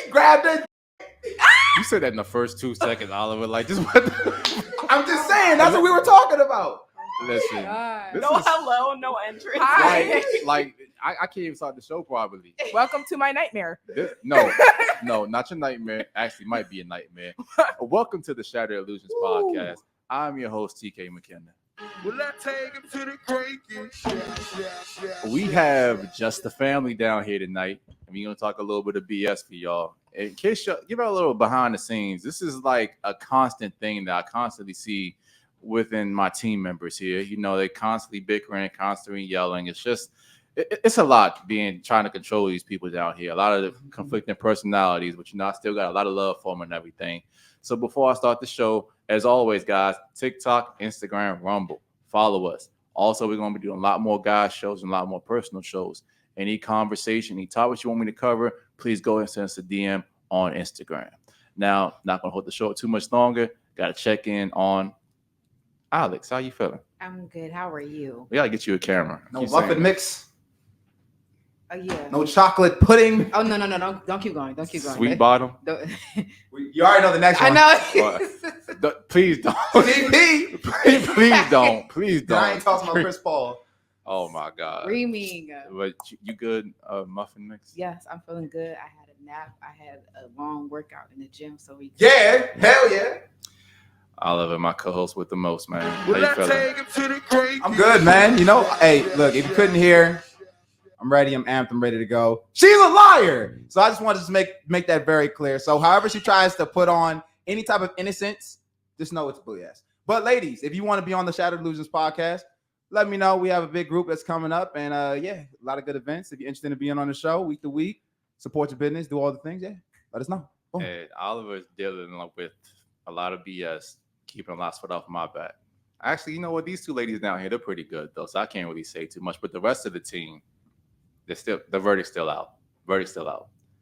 grabbed her. You said that in the first 2 seconds, Oliver. Like, just what? I'm just saying. That's what we were talking about. Listen. No hello, no entrance. Hi. Like I can't even start the show properly. Welcome to my nightmare. No, not your nightmare. Actually, might be a nightmare. Welcome to the Shattered Illusionz Podcast. I'm your host, TK McKenna. Will I take him to the creek? We have just the family down here tonight, and we're gonna talk a little bit of BS for y'all. In case you give out a little behind the scenes, this is like a constant thing that I constantly see within my team members here. You know, they constantly bickering, constantly yelling. It's just it's a lot trying to control these people down here. A lot of the conflicting personalities, but I still got a lot of love for them and everything. So before I start the show, as always, guys, TikTok, Instagram, Rumble, follow us. Also, we're going to be doing a lot more guys shows and a lot more personal shows. Any conversation, any topics you want me to cover, please go and send us a DM on Instagram. Now, not going to hold the show too much longer. Got to check in on Alex. How you feeling? I'm good. How are you? We got to get you a camera. No muffin mix. Oh yeah. No chocolate pudding. Oh no. Don't keep going. Don't keep going. Sweet bottom. You already know the next one. I know. Please don't. CP. Please don't. Please don't. I ain't talking about Chris Paul. Oh my God. Reaming. But you good? Muffin mix? Yes, I'm feeling good. I had a nap. I had a long workout in the gym, so we. Yeah. Hell yeah. Oliver, my co-host with the most, man. How Will you I feeling? take him to the creek? I'm good, man. You know, hey, look, if you couldn't hear, I'm ready. I'm amped. I'm ready to go. She's a liar. So I just wanted to make that very clear. So however she tries to put on any type of innocence, just know it's BS. But ladies, if you want to be on the Shattered Illusionz Podcast, let me know. We have a big group that's coming up, and a lot of good events. If you're interested in being on the show week to week, support your business, do all the things. Yeah, let us know. Boom. And Oliver is dealing with a lot of BS, keeping a lot of sweat off my back. Actually, you know what? These two ladies down here, they're pretty good though, so I can't really say too much. But the rest of the team, the verdict's still out.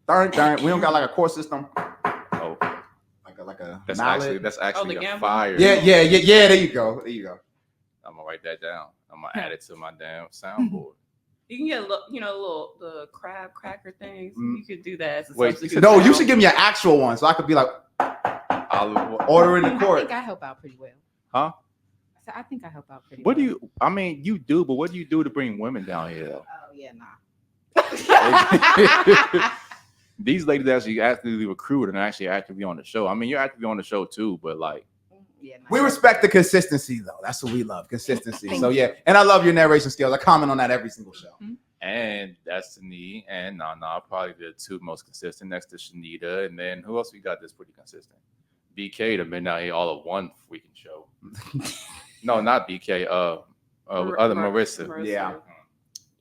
Darn. We don't got like a court system. Oh, Like a that's mallet. actually a gambling? fire. Yeah. There you go. I'm gonna write that down. I'm gonna add it to my damn soundboard. You can get the crab cracker things. Mm. You could do that as a Wait, substitute. No, you should give me an actual one so I could be like Oliver, order in the I court. think I help out pretty well. huh? I think I help out pretty What well. do you? I mean, you do, but what do you do to bring women down here though? Oh yeah, nah. These ladies actually actively recruit and actually actively on the show. I mean, you're actively on the show too, but like, Yeah, nah. We respect the consistency though. That's what we love. Consistency. So yeah. And I love your narration skills. I comment on that every single show. and Destiny and Nana probably the two most consistent next to Shanita, and then who else we got that's pretty consistent? BK have been out here all of one freaking show. No, not BK. Other Marissa. Yeah.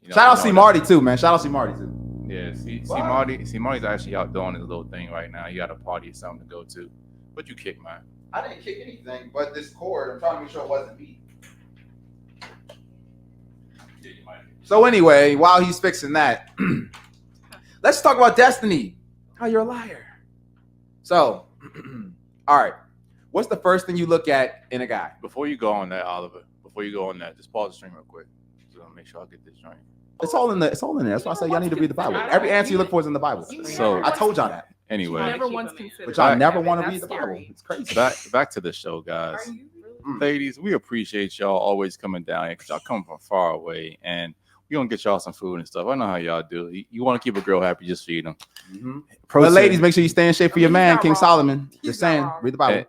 You know, Shout out you C know Marty too, man. Shout out C Marty too. Yeah, see Wow. Marty's actually out doing his little thing right now. He got a party or something to go to. What you kick, man? I didn't kick anything, but this cord, I'm trying to make sure it wasn't me. Yeah, you might. So anyway, while he's fixing that, let's talk about Destiny. How you're a liar. So, all right. What's the first thing you look at in a guy? Before you go on that, Oliver. Just pause the stream real quick. So make sure I get this joint. It's all in there. That's why I say y'all need to read the Bible. Every answer you look for is in the Bible. So I told y'all that. anyway, Never once considered. But y'all that. never want to That's read the Bible. scary. It's crazy. back to the show, guys. Are you really? Ladies, we appreciate y'all always coming down here because y'all come from far away, and we're gonna get y'all some food and stuff. I know how y'all do. You want to keep a girl happy, just feed them. Mm-hmm. But ladies, make sure you stay in shape for your He's man, not King wrong. Solomon. He's Just not saying, wrong. read the Bible.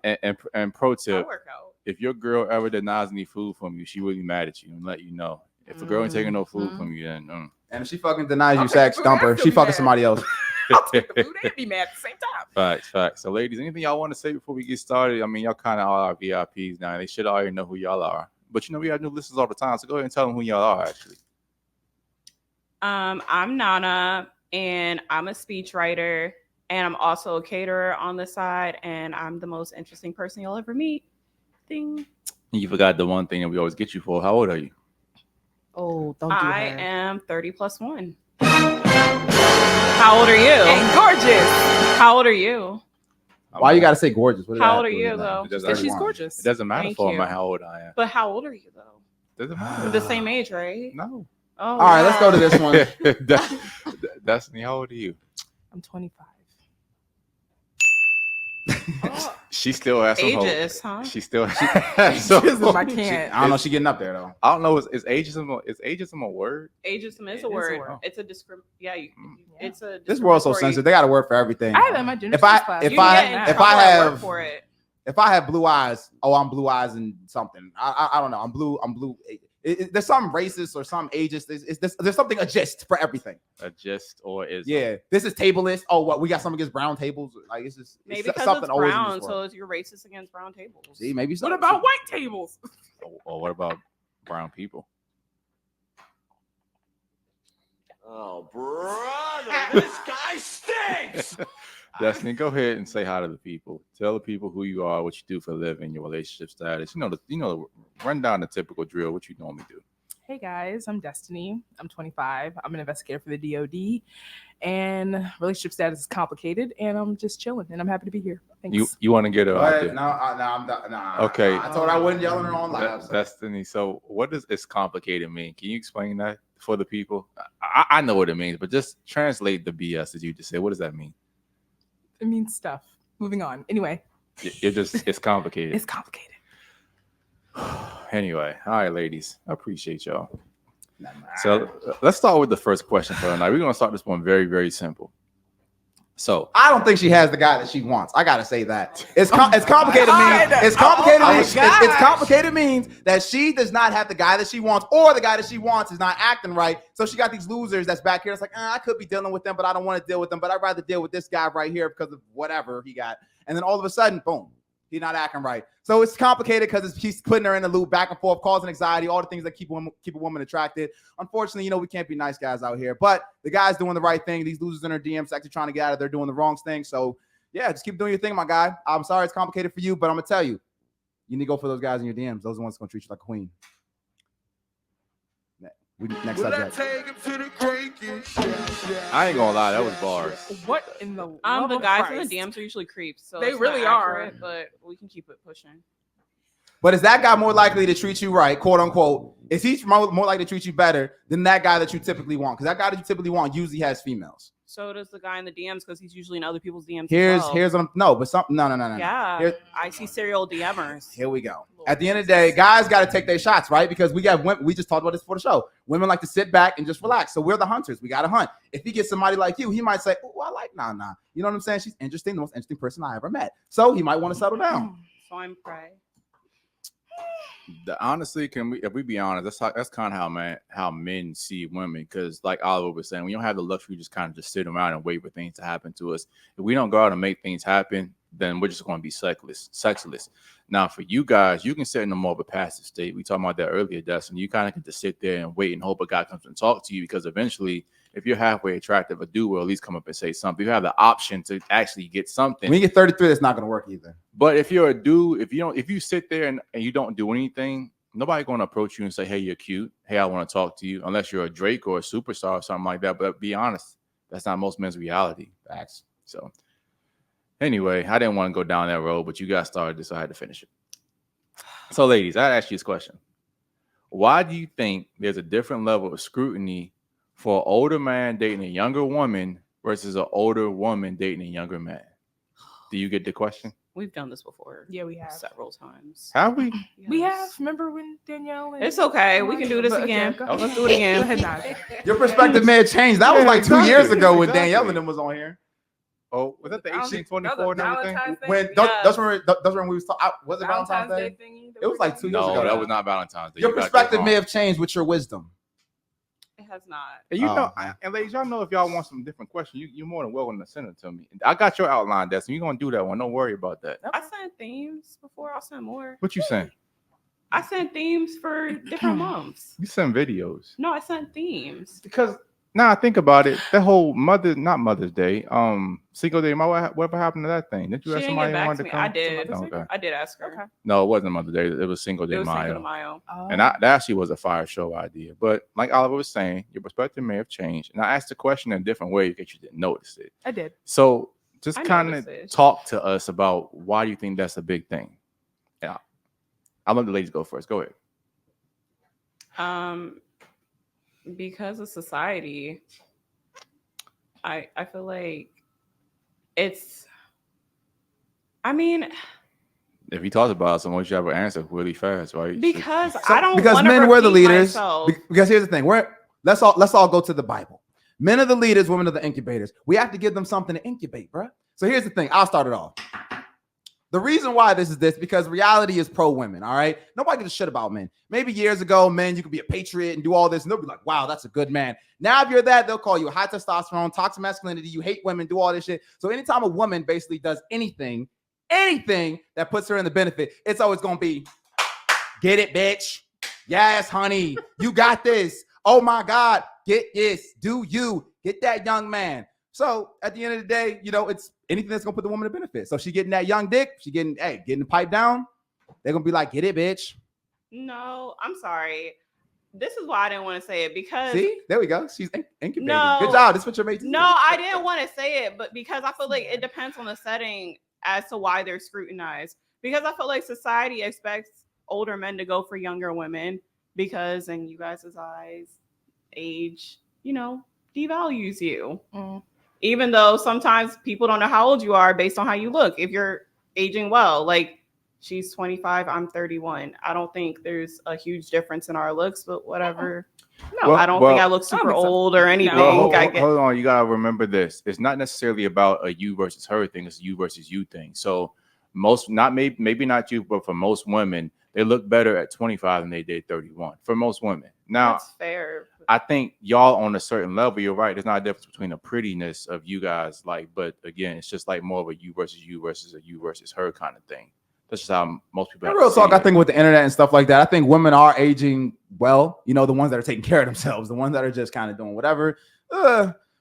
And pro I tip: work out. if your girl ever denies any food from you, she really mad at you and let you know. If a girl ain't taking no food from you, then And if she fucking denies you I'll sex, take the food dump her. and She still be fucking mad. somebody else. I'll take the food and be mad at the same time. facts. So, ladies, anything y'all want to say before we get started? I mean, y'all kind of are our VIPs now. They should already know who y'all are. But we have new listeners all the time, so go ahead and tell them who y'all are. Actually, I'm Nana, and I'm a speechwriter, and I'm also a caterer on the side, and I'm the most interesting person you'll ever meet. Ding. you forgot the one thing that we always get you for. How old are you? Oh, don't do I her. am 30 plus 1. How old are you? And gorgeous. How old are you? Why you gotta say gorgeous? What does How that old are do you, with that? though? It doesn't, Because she's 31. gorgeous. it doesn't matter Thank for you. me how old I am. But how old are you, though? Doesn't We're matter. the same age, right? No. Oh, All right, let's go to this one. Destiny, how old are you? I'm 25. She still has some hope. Ageist, huh? She still has Ageism, I can't. I don't know. She getting up there though. I don't know. Is ageism a word? Ageism is It a word. word. It's a it's a. This world's so discriminatory- sensitive. They got a word for everything. I have that in my gender If I- studies class. if You I- get in if trouble I at work have- for it. If I have blue eyes, I'm blue eyes and something. I don't know. I'm blue. There's some racist or some ageist. There's something agist for everything. A gist or is Yeah, this is tableless. Oh, what we got something against brown tables? Like it's just Maybe it's because something it's always in brown, this so world. you're racist against brown tables. See, maybe so. What about white tables? or what about brown people? Oh, brother, this guy stinks. Destiny, go ahead and say hi to the people. Tell the people who you are, what you do for a living, your relationship status. Run down the typical drill, what you normally do. Hey guys, I'm Destiny. I'm 25. I'm an investigator for the DoD, and relationship status is complicated. And I'm just chilling, and I'm happy to be here. Thanks. You want to get her out But there? no, I'm not. Nah, Okay. I told her I wouldn't yell at her on live. so. Destiny. So what does it's complicated mean? Can you explain that for the people? I know what it means, but just translate the BS that you just said. What does that mean? It means stuff. Moving on. Anyway, It's complicated. it's complicated. Anyway, all right, ladies, I appreciate y'all. So let's start with the first question for tonight. We're gonna start this one very, very simple. So I don't think she has the guy that she wants. I gotta say that it's complicated. It's complicated means that she does not have the guy that she wants, or the guy that she wants is not acting right. So she got these losers that's back here. It's like I could be dealing with them, but I don't want to deal with them. But I'd rather deal with this guy right here because of whatever he got. And then all of a sudden, boom, he's not acting right. So it's complicated because he's putting her in the loop, back and forth, causing anxiety, all the things that keep a woman attracted. Unfortunately, we can't be nice guys out here. But the guy's doing the right thing. These losers in her DMs actually trying to get out of there doing the wrong thing. So yeah, just keep doing your thing, my guy. I'm sorry it's complicated for you, but I'm gonna tell you, you need to go for those guys in your DMs. Those are the ones that's gonna treat you like a queen. Next Will I subject. take him to the cranky? I ain't gonna lie, that was bars. What in the The love of guys Christ? in the DMs are usually creeps, so They it's really not are. accurate, but we can keep it pushing. But is that guy more likely to treat you right, quote unquote? Is he more likely to treat you better than that guy that you typically want? Because that guy that you typically want usually has females. So does the guy in the DMs because he's usually in other people's DMs. Here's as well. what I'm no, but something no. Yeah, Here- I see serial DMers. Here we go. At the end of the day, guys got to take their shots, right? Because we just talked about this before the show. Women like to sit back and just relax. So we're the hunters. We got to hunt. If he gets somebody like you, he might say, "Oh, I like nah." You know what I'm saying? She's interesting, the most interesting person I ever met. So he might want to settle down. So I'm prey. Honestly, if we be honest, that's kind of how men see women. Because like Oliver was saying, we don't have the luxury just kind of just sit around and wait for things to happen to us. If we don't go out and make things happen, then we're just going to be sexless. Now, for you guys, you can sit in a more of a passive state. We talked about that earlier, Dustin. You kind of get to sit there and wait and hope a guy comes and talk to you, because eventually, if you're halfway attractive, a dude will at least come up and say something. You have the option to actually get something. When you get 33, that's not going to work either. But if you're a dude, if you sit there and you don't do anything, nobody's going to approach you and say, "Hey, you're cute. Hey, I want to talk to you," unless you're a Drake or a superstar or something like that. But be honest, that's not most men's reality. Facts. So anyway, I didn't want to go down that road, but you guys started this, so I had to finish it. So ladies, I asked you this question. Why do you think there's a different level of scrutiny for an older man dating a younger woman versus an older woman dating a younger man? Do you get the question? We've done this before. Yeah, we have. Several times. Have we? We Yes. have. Remember when Danielle? And It's okay. We can do this But, okay, again. go ahead. Let's do it again. Go ahead, Naj. Your perspective may have changed. That was Yeah, like 2 years exactly, ago when exactly. Danielle and them was on here. Oh, was that the I don't think- 1824 and that was a everything? Valentine's Day When thing? those when we was talking, was it Valentine's Day? thingy that It was we like did? 2 years No, ago. that was not Valentine's Day. Your You got that perspective wrong. may have changed with your wisdom. It has not. And you know, Oh. and ladies, y'all know if y'all want some different questions, you're more than welcome to send it to me. I got your outline, Destiny. You're gonna do that one. Don't worry about that. I sent themes before. I'll send more. What you saying? I sent themes for different months. You send videos. No, I sent themes. Because now I think about it, that whole not Mother's Day, Cinco de Mayo, whatever happened to that thing? Did you She ask didn't somebody get who back wanted to to me. come? I did. Okay. I did ask her. Okay. No, it wasn't Mother's Day. It was Cinco de It was Cinco de Mayo. Mayo. And that actually was a fire show idea. But like Oliver was saying, your perspective may have changed. And I asked the question in a different way because you didn't notice it. I did. So just I kind of noticed it. talk to us about why do you think that's a big thing? Yeah. I'll let the ladies go first. Go ahead. Because of society, I feel like it's, I mean, If he talks about someone, you should have an answer really fast, right? because I don't because want to men were the leaders. myself. Because here's the thing: let's all go to the Bible. Men are the leaders, women are the incubators. We have to give them something to incubate, bro. So here's the thing: I'll start it off. The reason why this is because reality is pro women. All right, nobody gives a shit about men. Maybe years ago, men, you could be a patriot and do all this, and they'll be like, "Wow, that's a good man." Now, if you're that, they'll call you high testosterone, toxic masculinity. You hate women, do all this shit. So anytime a woman basically does anything that puts her in the benefit, it's always gonna be, "Get it, bitch. Yes, honey, you got this. Oh my God, get this. Do you get that young man?" So at the end of the day, it's anything that's gonna put the woman to benefit. So she getting that young dick, she getting the pipe down. They're gonna be like, "Get it, bitch." No, I'm sorry. This is why I didn't want to say it because See, there we go. She's incubating. No. Good job. This is what you're making. No, I didn't want to say it, but because I feel like it depends on the setting as to why they're scrutinized. Because I feel like society expects older men to go for younger women because in you guys' eyes, age, devalues you. Even though sometimes people don't know how old you are based on how you look. If you're aging well, like she's 25, I'm 31. I don't think there's a huge difference in our looks, but whatever. No, I don't think I look super old or anything. Hold on, you gotta remember this. It's not necessarily about a you versus her thing. It's a you versus you thing. So maybe not you, but for most women, they look better at 25 than they did 31. For most women. Now, that's fair. I think y'all on a certain level, you're right. There's not a difference between the prettiness of you guys, but again, it's just like more of a you versus a you versus her kind of thing. That's just how most people. Real talk, I think with the internet and stuff like that, I think women are aging well. The ones that are taking care of themselves, the ones that are just kind of doing whatever.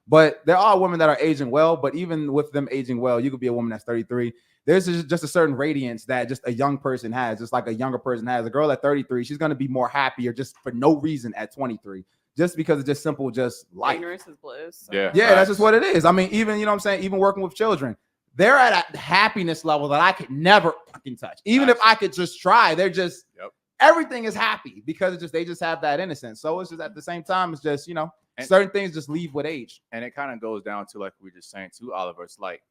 But there are women that are aging well. But even with them aging well, you could be a woman that's 33. There's just a certain radiance that just a young person has, just like a younger person has. A girl at 33, she's going to be more happier just for no reason at 23. Just because it's just simple, just life. Ignorance is bliss. So. Yeah, that's just what it is. I mean, even, what I'm saying, even working with children, they're at a happiness level that I could never fucking touch. Even if I could just try, they're just, everything is happy because they just have that innocence. So it's just at the same time, it's just, certain things just leave with age. And it kind of goes down to, like we were just saying too, Oliver, it's like,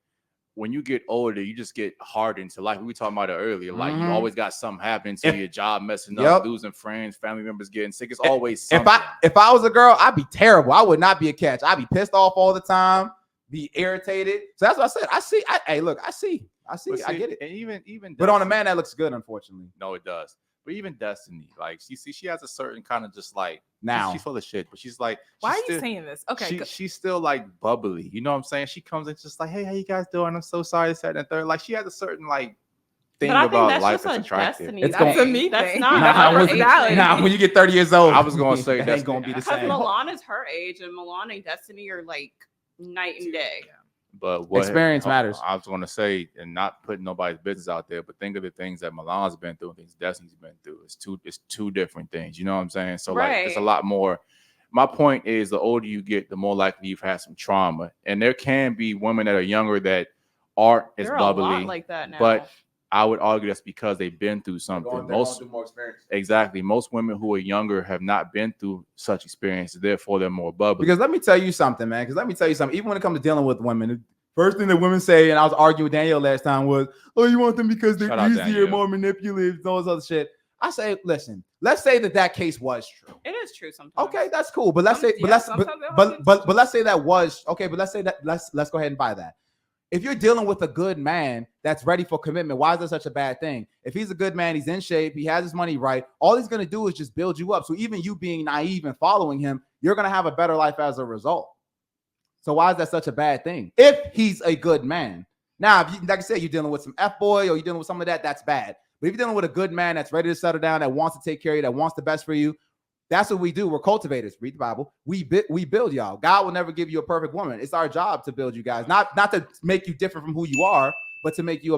when you get older, you just get hardened to life. We were talking about it earlier. Like you always got something happening to your job, messing up, losing friends, family members getting sick. It's always something. If I was a girl, I'd be terrible. I would not be a catch. I'd be pissed off all the time, be irritated. So that's what I said. I see. I get it. And even but on a man, that looks good, unfortunately. No, it does. But even Destiny, like she has a certain kind of just like now she's full of shit, but she's like, why are you saying this? Okay, she's still like bubbly. You know what I'm saying? She comes in just like, hey, how you guys doing? I'm so sorry, this, that, and the third. Like she has a certain like thing about life that's attractive. That's a me. That's not when you get 30 years old. I was gonna say that's gonna be the same. Because Milan is her age, and Milan and Destiny are like night and day. But what experience matters. I was going to say, and not putting nobody's business out there, but think of the things that Milan's been through and things Destiny's been through. It's two different things. You know what I'm saying? So like, it's a lot more. My point is, the older you get, the more likely you've had some trauma, and there can be women that are younger that aren't as bubbly, a lot like that now. But I would argue that's because they've been through something. Most women who are younger have not been through such experiences, therefore they're more bubbly. Because let me tell you something, man. Even when it comes to dealing with women, the first thing that women say, and I was arguing with Danielle last time, was, "Oh, you want them because they're easier, more manipulative, and all this other shit." I say, listen, let's say that case was true. It is true sometimes. Okay, that's cool. But let's say, let's say that was okay. But let's say that let's go ahead and buy that. If you're dealing with a good man that's ready for commitment, why is that such a bad thing? If he's a good man, he's in shape, he has his money right, all he's going to do is just build you up. So even you being naive and following him, you're going to have a better life as a result. So why is that such a bad thing? If he's a good man. Now, if you, like I said, you're dealing with some F-boy or you're dealing with some of that, that's bad. But if you're dealing with a good man that's ready to settle down, that wants to take care of you, that wants the best for you, that's what we do. We're cultivators. Read the Bible. We build y'all. God will never give you a perfect woman. It's our job to build you guys, not to make you different from who you are, but to make you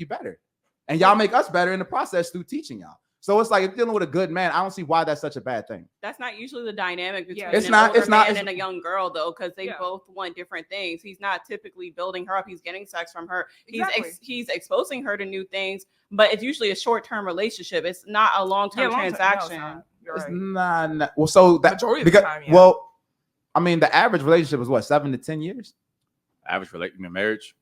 better. And y'all make us better in the process through teaching y'all. So it's like, if you're dealing with a good man, I don't see why that's such a bad thing. That's not usually the dynamic between an older man and a young girl, though, because they both want different things. He's not typically building her up. He's getting sex from her. He's exposing her to new things, but it's usually a short-term relationship. It's not a long-term transaction. It's not. Well, so that majority of the time, well, I mean, the average relationship is what, 7 to 10 years? Average marriage.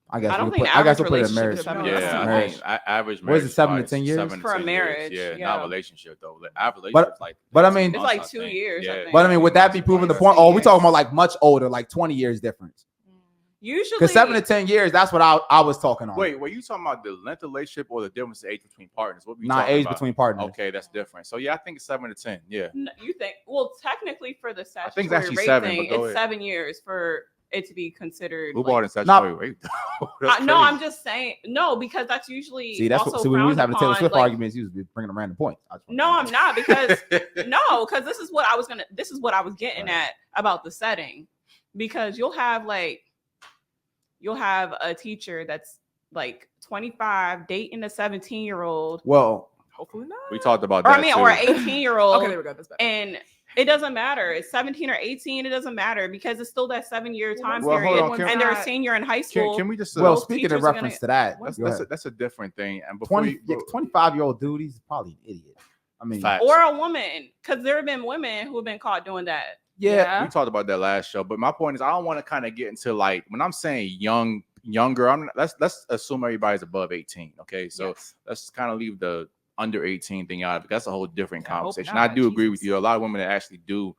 I guess I don't we'll think put, I guess average we'll put it in relationship marriage. is 7 to Yeah, 10. I Marriage. mean, average What is marriage it, 7 to probably 10 years? 7 to For a 10 marriage, years. yeah. Not relationship though. Like, average But- relationship like. but I 18 mean- It's months, like I 2 think. years, I think. But I mean, would that be proving the point? Oh, we talking about like much older, like 20 years difference. Usually, Because 7 to 10 years, that's what I was talking on. Wait, were you talking about the length of relationship or the difference in age between partners? What were you Not talking age about? between partners. Okay, that's different. So yeah, I think it's 7 to 10. Yeah. You think? Well, technically, for the I think statutory it's actually rape 7, thing, but go it's ahead. 7 years for it to be considered. Who like- bought in statutory rape? That's No, crazy. I'm just saying no because that's usually See, that's also what. See, when we was frowned having Taylor upon, Swift like- arguments, you was bringing a random point. No, I'm not because no, because this is what I was getting Right. at about the setting, because you'll have a teacher that's like 25 dating a 17-year-old, Well, Hopefully not. We talked about or that. I mean, too. or an 18-year-old, Okay, there we go. That's better. and it doesn't matter. It's 17 or 18. It doesn't matter because it's still that 7-year time Well, hold period, on, can- and they're a senior in high school. Can we just well, Most speaking in teachers are reference gonna- to that, go ahead. that's a different thing. And before 20, you, 25-year-old dude, he's probably an idiot. I mean, Facts. or a woman, because there have been women who have been caught doing that. yeah. we talked about that last show, but my point is I don't want to kind of get into like when I'm saying younger. Let's assume everybody's above 18. Okay, so Yes. let's kind of leave the under 18 thing out of it. That's a whole different I hope conversation. not, I do agree with Jesus. you. A lot of women that actually do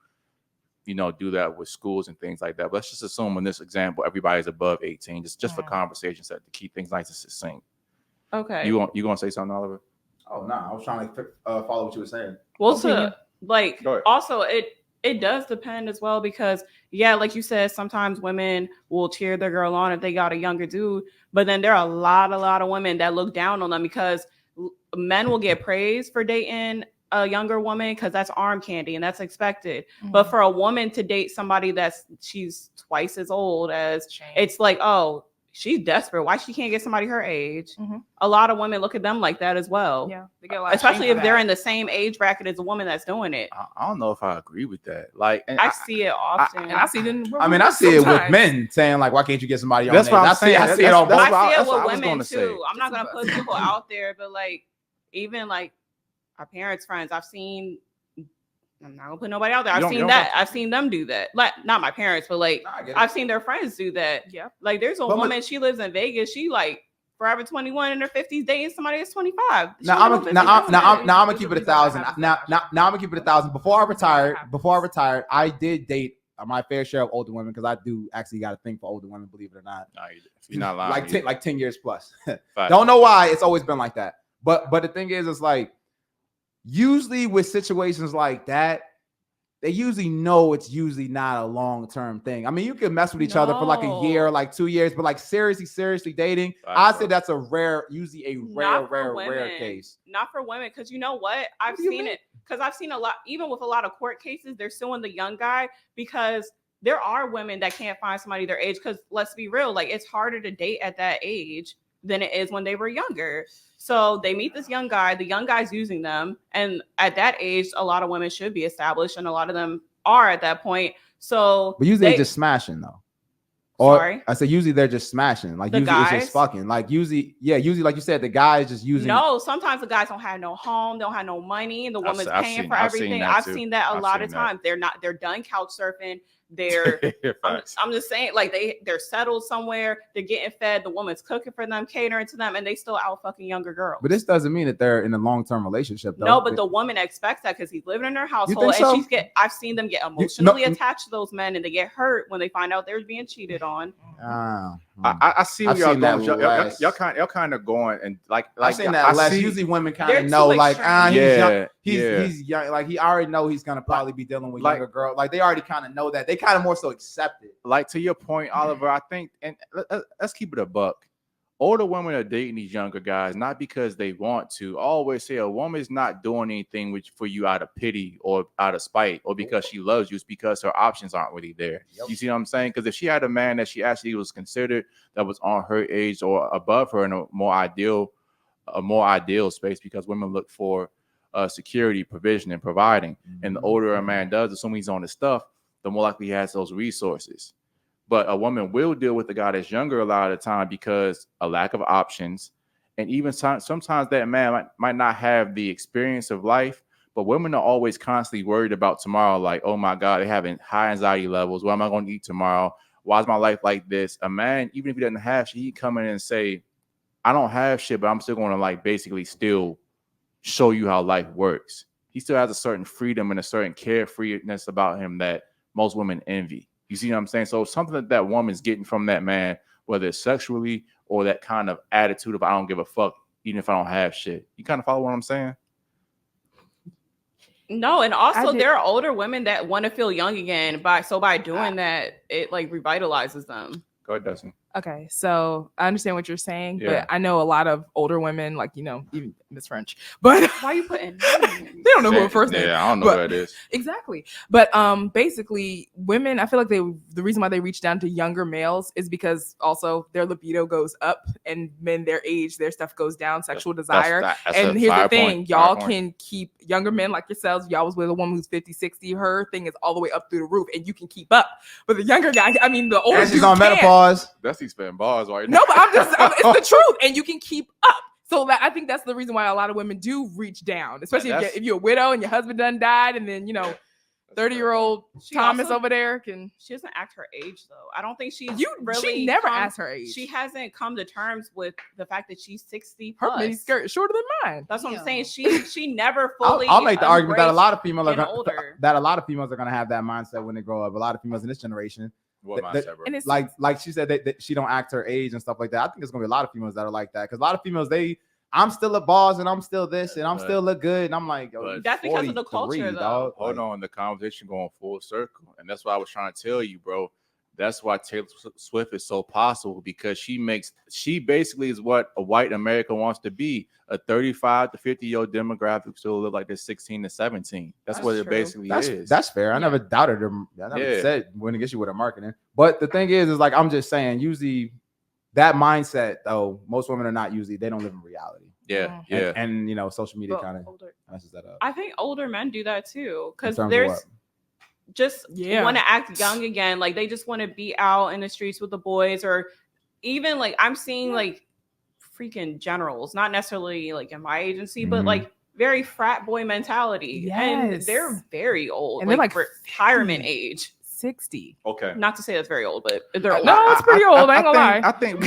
that with schools and things like that. But let's just assume in this example everybody's above 18, just for conversation's sake to keep things nice and succinct. Okay. You gonna say something, Oliver? Oh no, I was trying to follow what you were saying. Well, Opinion. like Go ahead. also it does depend as well, because yeah, like you said, sometimes women will cheer their girl on if they got a younger dude, but then there are a lot of women that look down on them because men will get praised for dating a younger woman because that's arm candy and that's expected. But for a woman to date somebody she's twice as old as, it's like, oh, she's desperate. Why she can't get somebody her age? A lot of women look at them like that as well. Yeah, they get a lot of Especially shame if for they're that. in the same age bracket as a woman that's doing it. I don't know if I agree with that. Like, and I see it often. And I see it in I mean, I see it with sometimes. men saying like, "Why can't you get somebody on?" That's what I'm saying. I see it on both. That's what I see I it with was women gonna too. say. I'm not gonna put people out there, but like even like our parents' friends, I'm not gonna put nobody out there. You I've don't- you seen don't that. have to. I've seen them do that. Like not my parents, but like Nah, I get it. I've seen their friends do that. Yeah. Like there's a But woman, she lives in Vegas. She like forever 21 in her 50s dating somebody that's 25. She Now got I'm no gonna business doing that. now I'm gonna keep it 1,000. Now I'm gonna keep it 1,000. Before I retired, I did date my fair share of older women because I do actually got a thing for older women, believe it or not. Nah, you're not lying. Like 10 years plus. Facts. Don't know why it's always been like that. But the thing is, it's like usually with situations like that, they usually know it's usually not a long-term thing. I mean, you can mess with each other for like a year, No. like 2 years, but like seriously dating, Facts, I bro. say that's usually a Not for rare women. case. Not for women, because you know what? I've do you seen mean? it. Because I've seen a lot, even with a lot of court cases, they're suing the young guy because there are women that can't find somebody their age. Because let's be real, like it's harder to date at that age than it is when they were younger. So they meet this young guy, the young guy's using them. And at that age, a lot of women should be established, and a lot of them are at that point. So But usually they're just smashing though. Or Sorry? I say usually they're just smashing. Like The usually it's guys? just fucking. Like usually like you said, the guy is just using. no, sometimes the guys don't have no home, don't have no money, and the woman's I've paying seen- for I've seen everything. that I've too. seen that a I've lot seen of that. times. They're done couch surfing. They're Facts. I'm just saying, like they're settled somewhere, they're getting fed, the woman's cooking for them, catering to them, and they still out fucking younger girls. But this doesn't mean that they're in a long-term relationship though. No, but the woman expects that because he's living in her household, think and so? I've seen them get no- emotionally attached to those men, and they get hurt when they find out they're being cheated on. I see where I've y'all seen that going. less. Y'all kind of going and like I've seen that I less. see- Usually women kind They're of too know, like, extreme. he's young. Yeah, yeah. He's young. Like he already know he's gonna probably be dealing with like- younger girl. Like they already kind of know that. They kind of more so accept it. Like to your point, Oliver, I think, and let's keep it a buck. Older women are dating these younger guys not because they want to. I always say a woman is not doing anything for you out of pity or out of spite or because she loves you. It's because her options aren't really there. Yep. You see what I'm saying? Because if she had a man that she actually was considered that was on her age or above her in a more ideal space, because women look for security, provision, and providing. And the older a man does, assuming he's on his stuff, the more likely he has those resources. But a woman will deal with a guy that's younger a lot of the time because a lack of options. And even sometimes that man might not have the experience of life, but women are always constantly worried about tomorrow. Like, oh my God, they're having high anxiety levels. What am I going to eat tomorrow? why is my life like this? A man, even if he doesn't have shit, he come in and say, I don't have shit, but I'm still going to like basically still show you how life works. He still has a certain freedom and a certain carefreeness about him that most women envy. You see what I'm saying? So something that that woman's getting from that man, whether it's sexually or that kind of attitude of I don't give a fuck, even if I don't have shit. You kind of follow what I'm saying? No, and also there are older women that want to feel young again. By doing that, it like revitalizes them. Go ahead, Dustin. Okay, so I understand what you're saying, Yeah. but I know a lot of older women, like, you know, even Miss French, but Why are you putting? they don't know who her first name. Yeah, I don't know but- who that is. Exactly. But basically women, I feel like the reason why they reach down to younger males is because also their libido goes up, and men their age, their stuff goes down, sexual desire. That's And a here's the fire thing, point, y'all fire point. can keep younger men like yourselves. Y'all was with a woman who's 50, 60. Her thing is all the way up through the roof, and you can keep up. But the younger guy, I mean, the older And she's dude on can't. menopause. That's these spitting bars right now. No, but it's the truth, and you can keep up. So I think that's the reason why a lot of women do reach down, especially if you're a widow and your husband done died, and then 30-year-old She Thomas also- over there can. She doesn't act her age though. I don't think she's She really. never asked her age. She hasn't come to terms with the fact that she's 60 Her plus. mini skirt is shorter than mine. That's what Yeah. I'm saying. She never I'll, fully. I'll make the argument that a lot of females are getting gonna, older. that a lot of females are going to have that mindset when they grow up. A lot of females in this generation, What that- mindset, bro? And it's like she said, that she don't act her age and stuff like that. I think there's going to be a lot of females that are like that, because a lot of females, I'm still a boss and I'm still this and I'm still look good, and I'm like, yo, but you That's because of the 43, culture, though. dog. Hold Like, on, the conversation going full circle, and that's what I was trying to tell you, bro. That's why Taylor Swift is so possible, because she basically is what a white America wants to be, a 35 to 50-year-old demographic still live like this 16 to 17. That's what it true. basically is. That's fair. I never doubted them. I never said went against you with her marketing. But the thing is like, I'm just saying, usually that mindset though, most women are not usually, they don't live in reality. yeah. And social media But kind of older- messes that up. I think older men do that too, because In terms of there's what? just Yeah. want to act young again. Like they just want to be out in the streets with the boys, or even like I'm seeing like freaking generals, not necessarily like in my agency, but Mhm. like very frat boy mentality. And Yes. they're very old, And they're like retirement 50. age. 60. Okay. Not to say that's very old, but they're old. No, it's pretty old. I ain't gonna lie. I think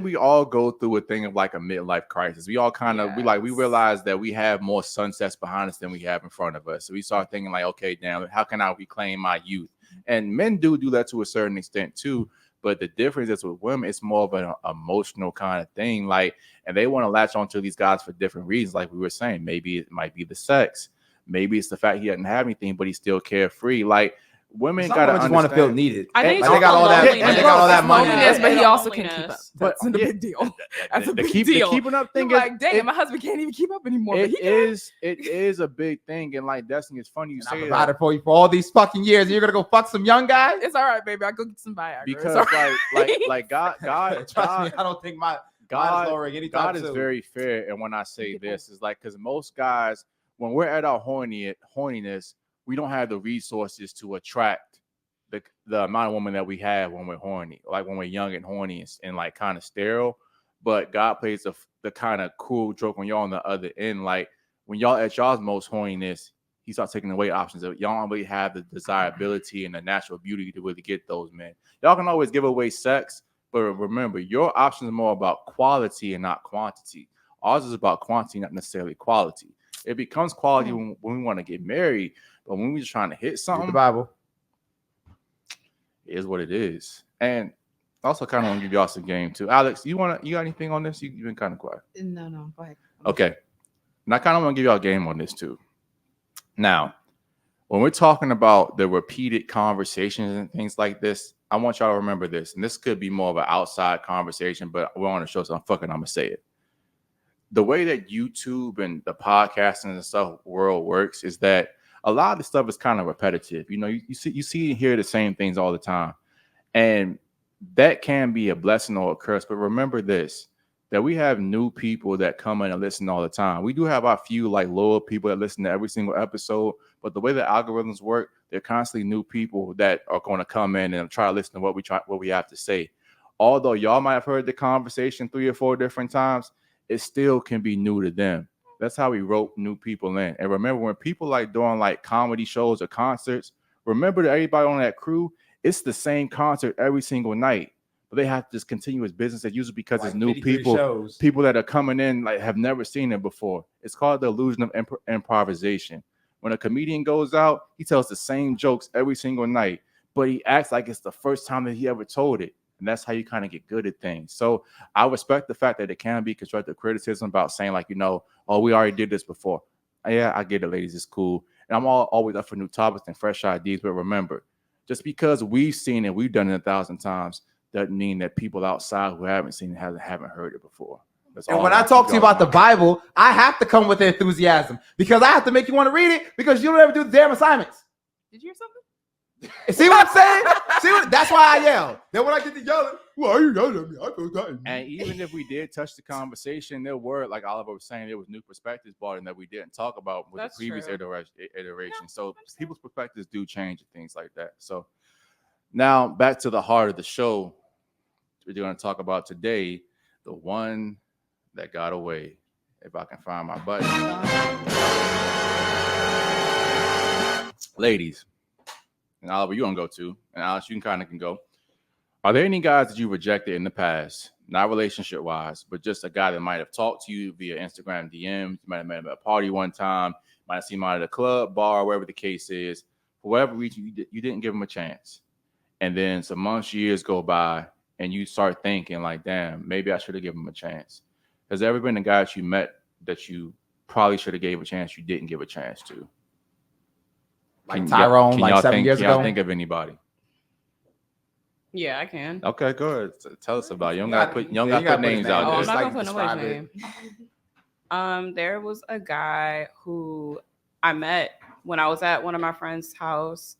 we all go through a thing of like a midlife crisis. We all kind of we Yes. realize that we have more sunsets behind us than we have in front of us. So we start thinking like, okay, damn, how can I reclaim my youth? And men do that to a certain extent too. But the difference is with women, it's more of an emotional kind of thing. Like, and they want to latch onto these guys for different reasons. Like we were saying, maybe it might be the sex, maybe it's the fact he doesn't have anything, but he's still carefree. Like, women Some gotta women just want to feel understand- needed. I think Like, they got all that. loneliness. They got all that money. Loneliness, but he And also can keep up. loneliness. That's the big deal. That's a the big The deal. keeping up thing You're is like, dang, my husband can't even keep up anymore. But he it is a big thing. And like Destiny, it's funny you And I say that provided for you for all these fucking years, and you're gonna go fuck some young guy? It's all right, baby. I go get some Viagra. It's because all right. like God Trust me, I don't think mine is lowering anytime God is soon. very fair. And when I say this, is like, because most guys, when we're at our horniness, we don't have the resources to attract the amount of women that we have when we're horny, like when we're young and horny and like kind of sterile. But God plays the kind of cool joke when y'all on the other end. Like when y'all at y'all's most horniness, he starts taking away options. Y'all don't really have the desirability and the natural beauty to really get those men. Y'all can always give away sex, but remember, your options are more about quality and not quantity. Ours is about quantity, not necessarily quality. It becomes quality when we want to get married, but when we're just trying to hit Read something, the Bible. it is what it is. And also kind of want to give y'all some game too. Alex, you got anything on this? You've been kind of quiet. No, go ahead. Okay. And I kind of want to give y'all a game on this too. Now, when we're talking about the repeated conversations and things like this, I want y'all to remember this. And this could be more of an outside conversation, but we're on the show, so I'm going to say it. The way that YouTube and the podcasting and stuff world works is that a lot of the stuff is kind of repetitive. You know, you see and hear the same things all the time. And that can be a blessing or a curse. But remember this, that we have new people that come in and listen all the time. We do have our few like loyal people that listen to every single episode, but the way the algorithms work, they're constantly new people that are going to come in and try to listen to what we have to say. Although y'all might have heard the conversation 3 or 4 different times, it still can be new to them. That's how we rope new people in. And remember, when people like doing like comedy shows or concerts, remember that everybody on that crew, it's the same concert every single night, but they have this continuous business as usual because Like it's new 53 people, shows. people that are coming in like have never seen it before. It's called the illusion of improvisation. When a comedian goes out, he tells the same jokes every single night, but he acts like it's the first time that he ever told it. And that's how you kind of get good at things. So I respect the fact that it can be constructive criticism about saying like, oh, we already did this before. Yeah, I get it, ladies. It's cool. And I'm always up for new topics and fresh ideas. But remember, just because we've seen it, we've done it 1,000 times, doesn't mean that people outside who haven't seen it haven't heard it before. And when I talk to you about the Bible, I have to come with enthusiasm because I have to make you want to read it because you don't ever do the damn assignments. Did you hear something? See what I'm saying? That's why I yell. Then when I get to yelling, why are you yelling at me? I feel tired. And even if we did touch the conversation, there were, like Oliver was saying, there was new perspectives brought in that we didn't talk about with That's the previous true. iteration. So people's perspectives do change and things like that. So now back to the heart of the show. We're going to talk about today, the one that got away. If I can find my button. Ladies, and Oliver, you're going to go too. And Alex, you can go. Are there any guys that you rejected in the past, not relationship-wise, but just a guy that might have talked to you via Instagram DMs, you might have met him at a party one time, might have seen him out at a club, bar, wherever the case is. For whatever reason, you didn't give him a chance. And then some months, years go by, and you start thinking like, damn, maybe I should have given him a chance. Has there ever been a guy that you met that you probably should have gave a chance you didn't give a chance to? Like Tyrone, like 7 years ago? Can y'all think of anybody? Yeah, I can. Okay, go ahead. Tell us about it. You don't got to put names out Oh, there. I'm not Like, gonna put nobody's name. There was a guy who I met when I was at one of my friend's house,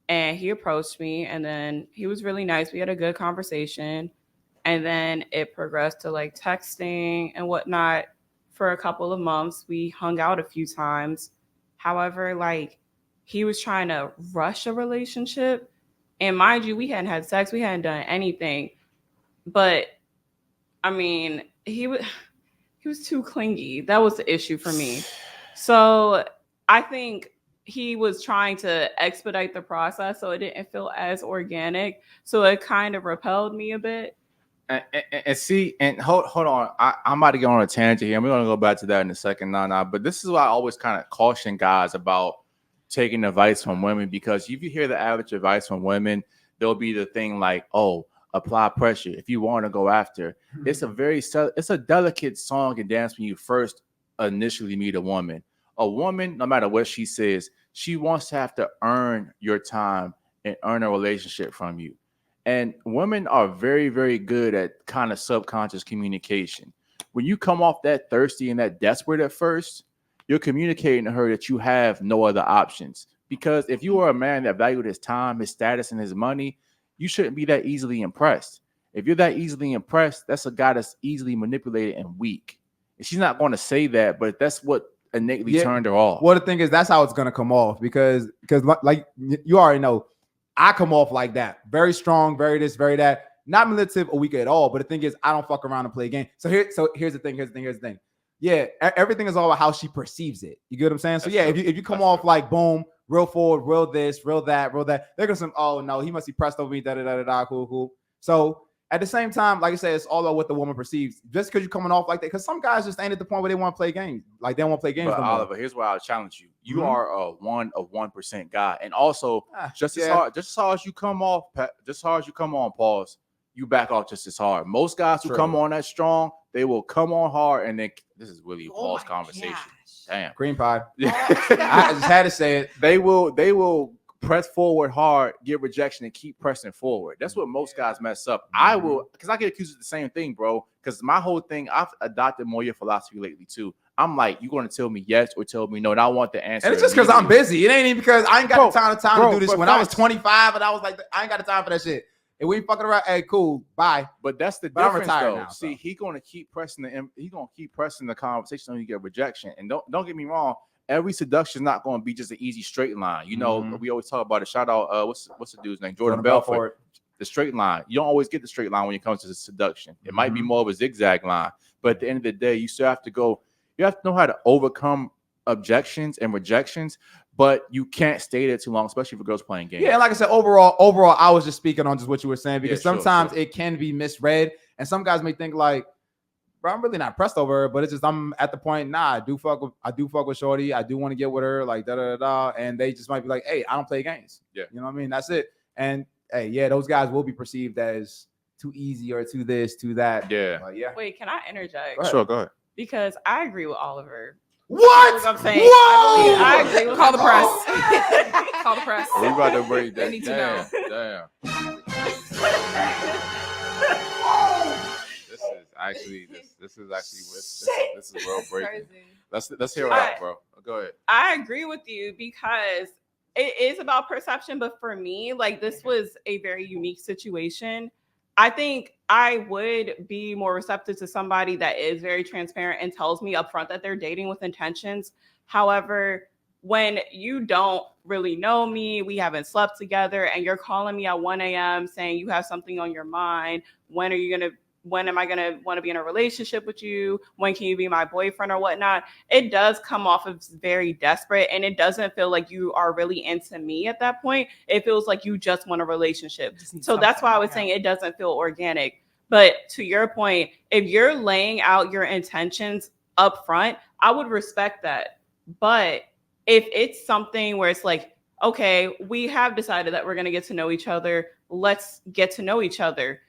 and he approached me, and then he was really nice. We had a good conversation, and then it progressed to like texting and whatnot for a couple of months. We hung out a few times. However, like he was trying to rush a relationship. And mind you, we hadn't had sex. We hadn't done anything. But, I mean, he was too clingy. That was the issue for me. So I think he was trying to expedite the process so it didn't feel as organic. So it kind of repelled me a bit. And see, and hold on. I'm about to get on a tangent here. We're going to go back to that in a second. But this is why I always kind of caution guys about taking advice from women, because if you hear the average advice from women, there'll be the thing like, oh, apply pressure if you want to go after. It's a delicate song and dance when you first initially meet a woman. A woman, no matter what she says, she wants to have to earn your time and earn a relationship from you. And women are very, very good at kind of subconscious communication. When you come off that thirsty and that desperate at first, you're communicating to her that you have no other options. Because if you are a man that valued his time, his status, and his money, you shouldn't be that easily impressed. If you're that easily impressed, that's a guy that's easily manipulated and weak. And she's not going to say that, but that's what innately turned her off. Well, the thing is, that's how it's going to come off because like you already know, I come off like that. Very strong, very this, very that. Not manipulative or weak at all. But the thing is, I don't fuck around and play a game. So here's the thing. Yeah, everything is all about how she perceives it. You get what I'm saying? So yeah, if you come off like boom, real forward, real this, real that, they're gonna say, oh no, he must be pressed over me, cool. So at the same time, like I said, it's all about what the woman perceives. Just because you're coming off like that, because some guys just ain't at the point where they want to play games. Like they don't want to play games. But no more. Oliver, here's where I'll challenge you. You are a 1% guy, and also just as hard as you come on, pause. You back off just as hard. Most guys who come on that strong, they will come on hard, and then this is really a Paul's conversation. Gosh. Damn, Green pie. I just had to say it. They will press forward hard, get rejection, and keep pressing forward. That's what most guys mess up. I will, because I get accused of the same thing, bro. Because my whole thing, I've adopted more your philosophy lately too. I'm like, you're going to tell me yes or tell me no, and I want the answer. And it's just because I'm busy. It ain't even because I ain't got the time to do this. When I was 25 and I was like, I ain't got the time for that shit. And we ain't fucking around. Hey, cool, bye. But that's the I'm difference, retired though. now, See, he's gonna keep pressing the conversation until you get rejection. And don't get me wrong, every seduction is not going to be just an easy straight line. You know, we always talk about it. Shout out, what's the dude's name? Jordan Belfort. The straight line. You don't always get the straight line when it comes to the seduction. It might be more of a zigzag line, but at the end of the day, you still have to go. You have to know how to overcome objections and rejections, but you can't stay there too long, especially for girls playing games. Yeah, and like I said, overall, I was just speaking on just what you were saying because Yeah, sometimes sure. it can be misread, and some guys may think like, bro, I'm really not pressed over her, but it's just I'm at the point, I do fuck with Shorty, I do want to get with her, like and they just might be like, hey, I don't play games. Yeah, you know what I mean? That's it. And hey, yeah, those guys will be perceived as too easy or too this, too that. Yeah. Yeah. Wait, can I interject? Sure, go ahead. Because I agree with Oliver. What? I'm saying. Whoa! I agree with Call the him. press. Call the press. We about to break that. They need to know. Damn. This is actually world breaking. Let's hear it out, bro. Go ahead. I agree with you because it is about perception, but for me, like this was a very unique situation. I think I would be more receptive to somebody that is very transparent and tells me upfront that they're dating with intentions. However, when you don't really know me, we haven't slept together, and you're calling me at 1 a.m. saying you have something on your mind, when am I going to want to be in a relationship with you? When can you be my boyfriend or whatnot? It does come off as very desperate, and it doesn't feel like you are really into me at that point. It feels like you just want a relationship. So that's why I was saying it doesn't feel organic. But to your point, if you're laying out your intentions up front, I would respect that. But if it's something where it's like, okay, we have decided that we're going to get to know each other, let's get to know each other,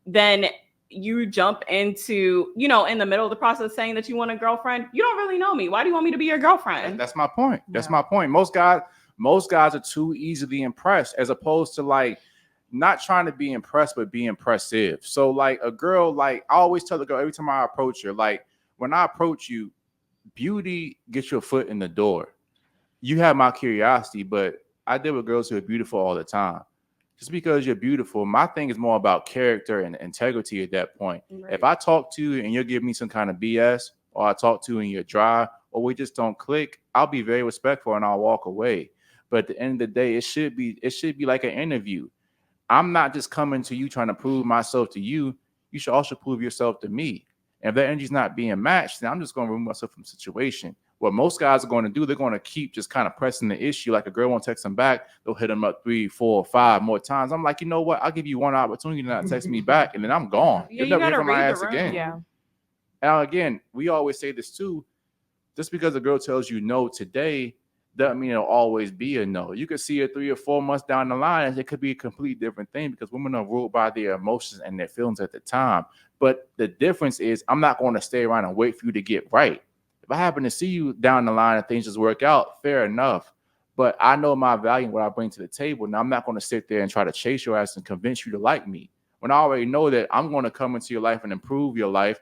then you jump into, in the middle of the process saying that you want a girlfriend. You don't really know me. Why do you want me to be your girlfriend? That's my point. That's my point. Most guys are too easily impressed, as opposed to like not trying to be impressed, but be impressive. So like a girl, like I always tell the girl every time I approach her, like when I approach you, beauty gets your foot in the door. You have my curiosity, but I deal with girls who are beautiful all the time. Just because you're beautiful, my thing is more about character and integrity at that point. Right. If I talk to you and you'll give me some kind of BS, or I talk to you and you're dry, or we just don't click, I'll be very respectful and I'll walk away. But at the end of the day, it should be like an interview. I'm not just coming to you trying to prove myself to you. You should also prove yourself to me. And if that energy's not being matched, then I'm just going to remove myself from the situation. What most guys are going to do, they're going to keep just kind of pressing the issue. Like a girl won't text them back, they'll hit them up 3, 4, 5 more times. I'm like, you know what? I'll give you one opportunity to not text me back, and then I'm gone. Yeah, You'll never hear from my ass room. again. Yeah. Now, again, we always say this too. Just because a girl tells you no today doesn't mean it'll always be a no. You could see it 3 or 4 months down the line, and it could be a completely different thing because women are ruled by their emotions and their feelings at the time. But the difference is I'm not going to stay around and wait for you to get right. If I happen to see you down the line and things just work out, fair enough. But I know my value and what I bring to the table. Now, I'm not going to sit there and try to chase your ass and convince you to like me. When I already know that I'm going to come into your life and improve your life,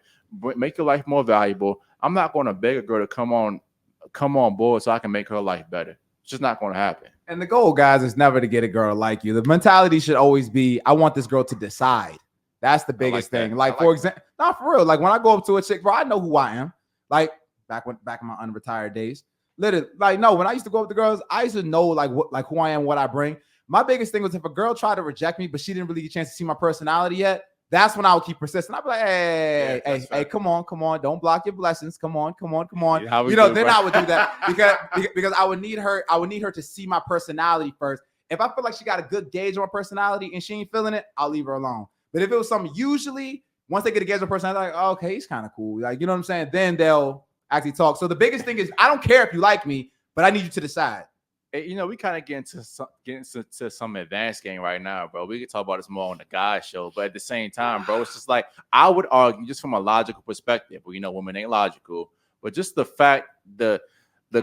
make your life more valuable. I'm not going to beg a girl to come on board so I can make her life better. It's just not going to happen. And the goal, guys, is never to get a girl like you. The mentality should always be, I want this girl to decide. That's the biggest thing. Like for example, not for real. Like when I go up to a chick, bro, I know who I am. Like back in my unretired days, literally, like no. When I used to go up to girls, I used to know like who I am, what I bring. My biggest thing was if a girl tried to reject me, but she didn't really get a chance to see my personality yet. That's when I would keep persisting. I'd be like, hey, come on, don't block your blessings. Come on. Yeah, then I would do that because I would need her to see my personality first. If I feel like she got a good gauge on my personality and she ain't feeling it, I'll leave her alone. But if it was something, usually once they get a gauge on personality, like, oh, okay, he's kind of cool. Like, you know what I'm saying? Then they'll actually talk. So the biggest thing is I don't care if you like me, but I need you to decide. You know, we kind of get into some advanced game right now, bro. We could talk about this more on the guy show, but at the same time, bro, it's just like I would argue just from a logical perspective. Well, you know, women ain't logical, but just the fact the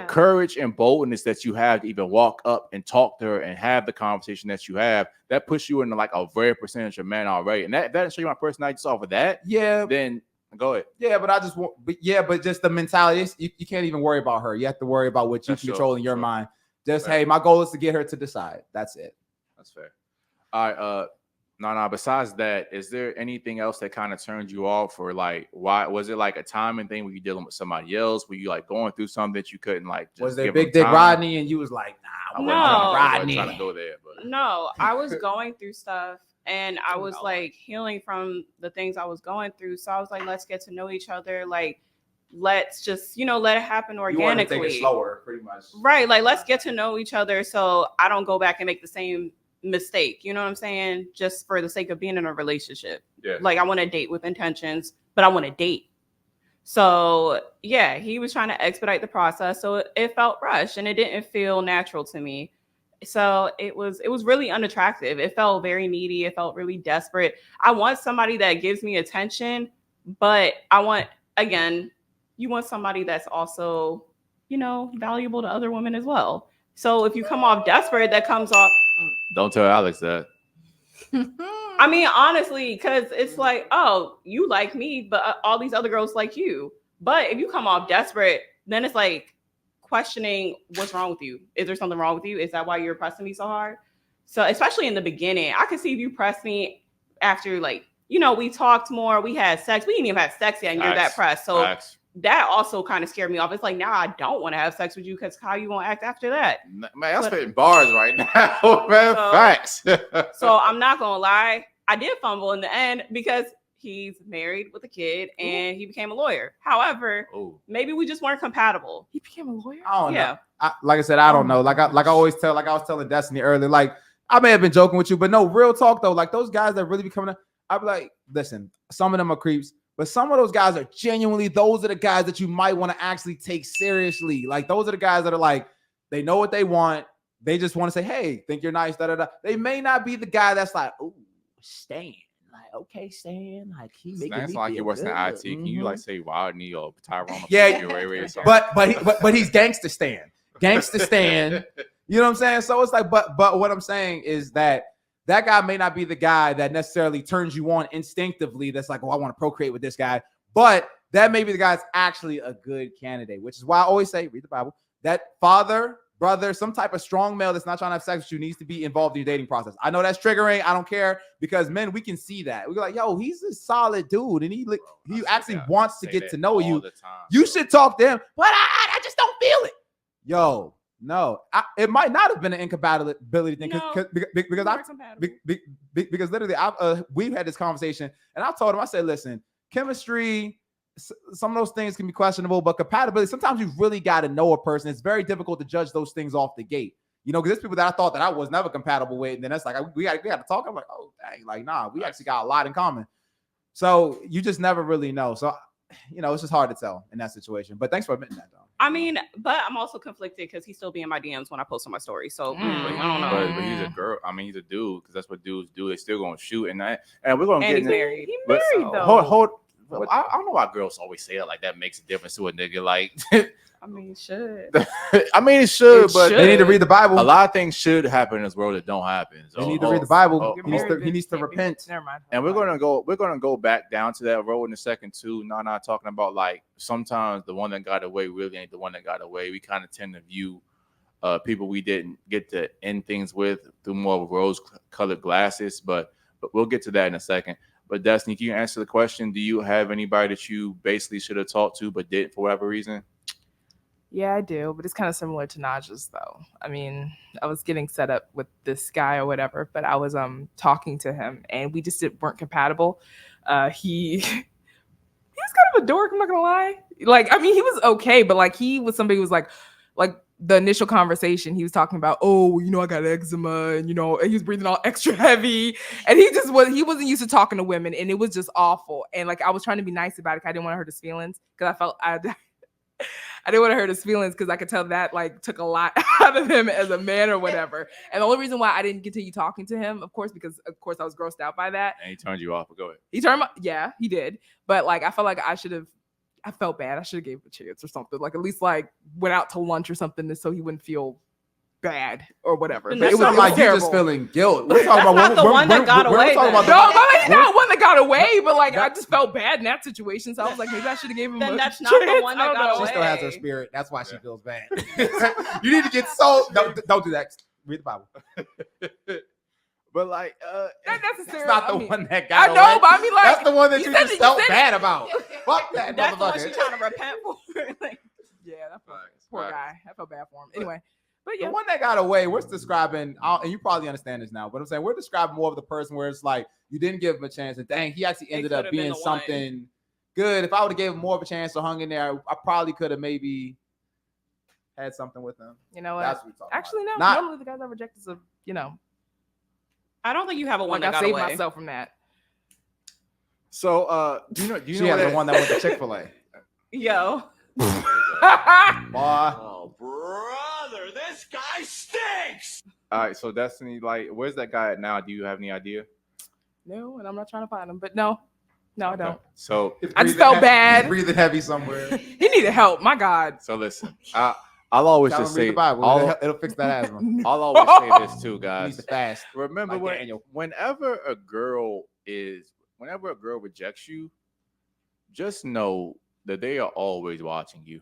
courage and boldness that you have to even walk up and talk to her and have the conversation that you have, that puts you into like a very percentage of men already. And that show you my personality just off of that. Yeah. Then go ahead. Yeah, but but just the mentality is you can't even worry about her. You have to worry about what you control in your mind. Just, hey, my goal is to get her to decide. That's it. That's fair. All right. No. Besides that, is there anything else that kind of turned you off, or like, why was it like a timing thing? Were you dealing with somebody else? Were you like going through something that you couldn't like? Just was there Big Dick Rodney and you was like, nah, I wasn't trying to go there. But. No, I was going through stuff and I was like healing from the things I was going through. So I was like, let's get to know each other. Like, let's just, let it happen You want to organically. take it slower, pretty much. Right. Like, let's get to know each other so I don't go back and make the same mistake. You know what I'm saying? Just for the sake of being in a relationship. Yeah. Like, I want to date with intentions, but I want to date. So yeah, he was trying to expedite the process. So it felt rushed and it didn't feel natural to me. So it was really unattractive. It felt very needy. It felt really desperate. I want somebody that gives me attention, but you want somebody that's also, valuable to other women as well. So if you come off desperate, that comes off. Don't tell Alex that. I mean, honestly, because it's like, oh, you like me, but all these other girls like you. But if you come off desperate, then it's like questioning what's wrong with you. Is there something wrong with you? Is that why you're pressing me so hard? So especially in the beginning, I could see if you pressed me after, like, we talked more, we had sex. We didn't even have sex yet, and you're that pressed. So that also kind of scared me off. It's like, now I don't want to have sex with you because how you gonna act after that? Man, I'm spitting bars right now. Man, facts. So I'm not gonna lie, I did fumble in the end because he's married with a kid and he became a lawyer. However, maybe we just weren't compatible. He became a lawyer? I don't know. Like I said, I don't know. Like I always tell, like I was telling Destiny earlier, like I may have been joking with you, but no, real talk though. Like those guys that really be coming up, I'd be like, listen, some of them are creeps. But some of those guys are genuinely, those are the guys that you might want to actually take seriously. Like, those are the guys that are like, they know what they want. They just want to say, hey, think you're nice, da-da-da. They may not be the guy that's like, oh, Stan. Like, okay, Stan. Like, he making That's me like he feel works in good. IT. Can you, like, say Rodney or Tyrone? Yeah, or something? but he's gangster Stan. Gangster Stan. You know what I'm saying? So it's like, but what I'm saying is that guy may not be the guy that necessarily turns you on instinctively. That's like, oh, I want to procreate with this guy. But that may be the guy that's actually a good candidate, which is why I always say, read the Bible, that father, brother, some type of strong male that's not trying to have sex with you needs to be involved in your dating process. I know that's triggering. I don't care, because men, we can see that. We're like, yo, he's a solid dude, and he actually wants to get to know you. You should talk to him, but I just don't feel it. Yo, no, it might not have been an incompatibility thing because literally we've had this conversation and I told him, I said, listen, chemistry, some of those things can be questionable, but compatibility, sometimes you really got to know a person. It's very difficult to judge those things off the gate, because there's people that I thought that I was never compatible with, and then that's like, we got to talk. I'm like, oh dang, like, nah, we actually got a lot in common. So you just never really know. So it's just hard to tell in that situation. But thanks for admitting that, though. I mean, but I'm also conflicted because he's still being my DMs when I post on my story. So I don't know. But he's a girl. I mean, he's a dude, because that's what dudes do. They still gonna shoot, and we're gonna get he's married. He married though. Hold. I don't know why girls always say it like that makes a difference to a nigga. Like, I mean, it should. I mean, it should, but they need to read the Bible. A lot of things should happen in this world that don't happen. So they need to read the Bible. He needs to repent. Never mind. And we're gonna go back down to that road in a second too. Not talking about, like, sometimes the one that got away really ain't the one that got away. We kind of tend to view people we didn't get to end things with through more rose-colored glasses, but we'll get to that in a second. But Destiny, can you answer the question? Do you have anybody that you basically should have talked to but didn't for whatever reason? Yeah, I do, but it's kind of similar to Naja's though. I mean, I was getting set up with this guy or whatever, but I was talking to him and we just weren't compatible. He was kind of a dork, I'm not gonna lie. Like, I mean, he was okay, but like he was somebody who was like the initial conversation, he was talking about, oh, I got eczema, and and he was breathing all extra heavy, and he wasn't used to talking to women, and it was just awful. And like, I was trying to be nice about it, 'cause I didn't want to hurt his feelings, because I felt I didn't want to hurt his feelings, because I could tell that like took a lot out of him as a man or whatever. And the only reason why I didn't continue talking to him, of course, because of course I was grossed out by that. And he turned you off. But go ahead. He turned yeah, he did. But like, I felt like I felt bad. I should have gave him a chance or something. Like, at least like went out to lunch or something, so he wouldn't feel bad or whatever. But It was like you just feeling guilt. We're talking about not the one that got away. No, but not one that got away. But like, I just felt bad in that situation. So I was like, maybe I should have gave him. Then a that's chance. not the one that got She away. still has her spirit. That's why she feels bad. You need to get don't do that. Read the Bible. But like, Not necessarily. It's not the one that got away. I know, but I mean, like, that's the one that you you said just it, felt you said bad it. about. Fuck that That's the one she's motherfucker. trying to repent for. Like, yeah, that poor guy. I felt bad for him. Anyway, but yeah, The one that got away, we're describing, and you probably understand this now, but I'm saying we're describing more of the person where it's like you didn't give him a chance, and dang, he actually ended up could have been being the one. something good. If I would have gave him more of a chance or hung in there, I probably could have maybe had something with him. You know what? That's what we're talking Actually, no. about. Normally the guys I reject is I don't think you have a one like that I got saved away. myself from that. So, do you She know has the one that went to Chick-fil-A. Yo. Boy. Oh, brother, this guy stinks. All right, so Destiny, like, where's that guy at now? Do you have any idea? No, and I'm not trying to find him, but no, I don't. So, I just felt He's bad. breathing heavy somewhere. He needed help. My God. so listen, I'll always Tell just him read say, the Bible. It'll fix that asthma. I'll always say this too, He needs guys. to fast. Remember, Like Daniel. whenever a girl rejects you, just know that they are always watching you.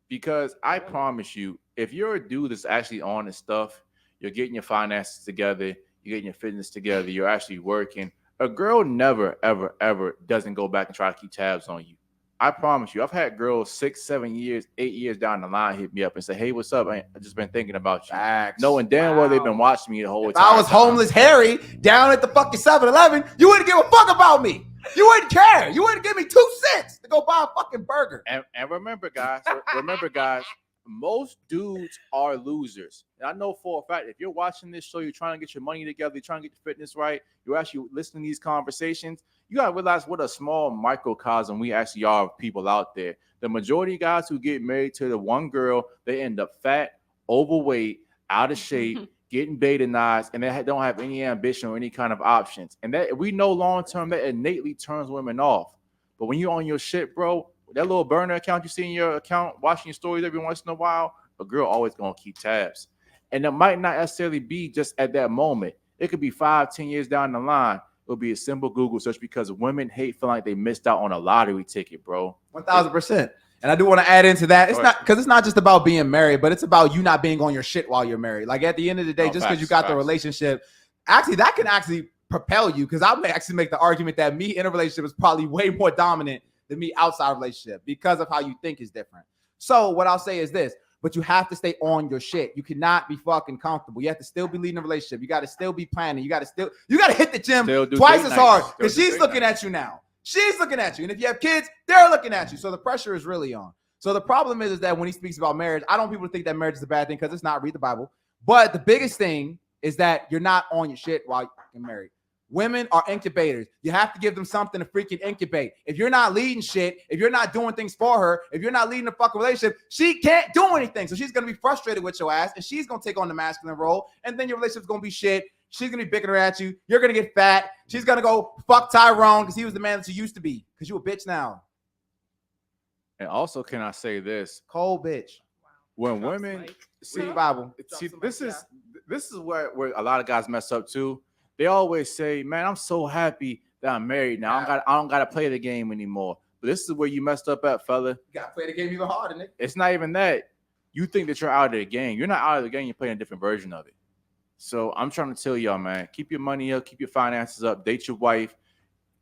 Because I promise you, if you're a dude that's actually on this stuff, you're getting your finances together, you're getting your fitness together, you're actually working, a girl never, ever, ever doesn't go back and try to keep tabs on you. I promise you, I've had girls 6, 7 years, 8 years down the line hit me up and say, "Hey, what's up? I just been thinking about you." Facts. Knowing damn well they've been watching me the whole If time. I was homeless Harry down at the fucking 7-Eleven, you wouldn't give a fuck about me. You wouldn't care. You wouldn't give me 2 cents to go buy a fucking burger. And remember, guys, most dudes are losers. And I know for a fact, if you're watching this show, you're trying to get your money together, you're trying to get your fitness right, you're actually listening to these conversations, you got to realize what a small microcosm we actually are of people out there. The majority of guys who get married to the one girl, they end up fat, overweight, out of shape, getting baitanized, and they don't have any ambition or any kind of options. And that we know long term that innately turns women off. But when you're on your shit, bro, that little burner account you see in your account, watching your stories every once in a while, a girl always gonna keep tabs. And it might not necessarily be just at that moment. It could be 5, 10 years down the line. It'll be a simple Google search because women hate feeling like they missed out on a lottery ticket, bro. 1,000%. And I do want to add into that. It's not because it's not just about being married, but it's about you not being on your shit while you're married. Like at the end of the day, just because you got the relationship, actually that can actually propel you. Because I may actually make the argument that me in a relationship is probably way more dominant than me outside of a relationship because of how you think is different. So what I'll say is this, but you have to stay on your shit. You cannot be fucking comfortable. You have to still be leading a relationship. You got to still be planning. You got to hit the gym twice as hard because she's looking at you now. She's looking at you. And if you have kids, they're looking at you. So the pressure is really on. So the problem is that when he speaks about marriage, I don't want people to think that marriage is a bad thing because it's not. Read the Bible. But the biggest thing is that you're not on your shit while you're married. Women are incubators. You have to give them something to freaking incubate. If you're not leading shit, if you're not doing things for her, if you're not leading a fucking relationship, she can't do anything. So she's going to be frustrated with your ass and she's going to take on the masculine role. And then your relationship's going to be shit. She's going to be bickering at you. You're going to get fat. She's going to go fuck Tyrone because he was the man that you used to be because you a bitch now. And also, can I say this? Cold bitch. When women see Bible, this is where a lot of guys mess up too. They always say, "Man, I'm so happy that I'm married now. I don't gotta play the game anymore." But this is where you messed up at, fella. You gotta play the game even harder, nigga. It's not even that. You think that you're out of the game. You're not out of the game. You're playing a different version of it. So I'm trying to tell y'all, man, keep your money up, keep your finances up, date your wife,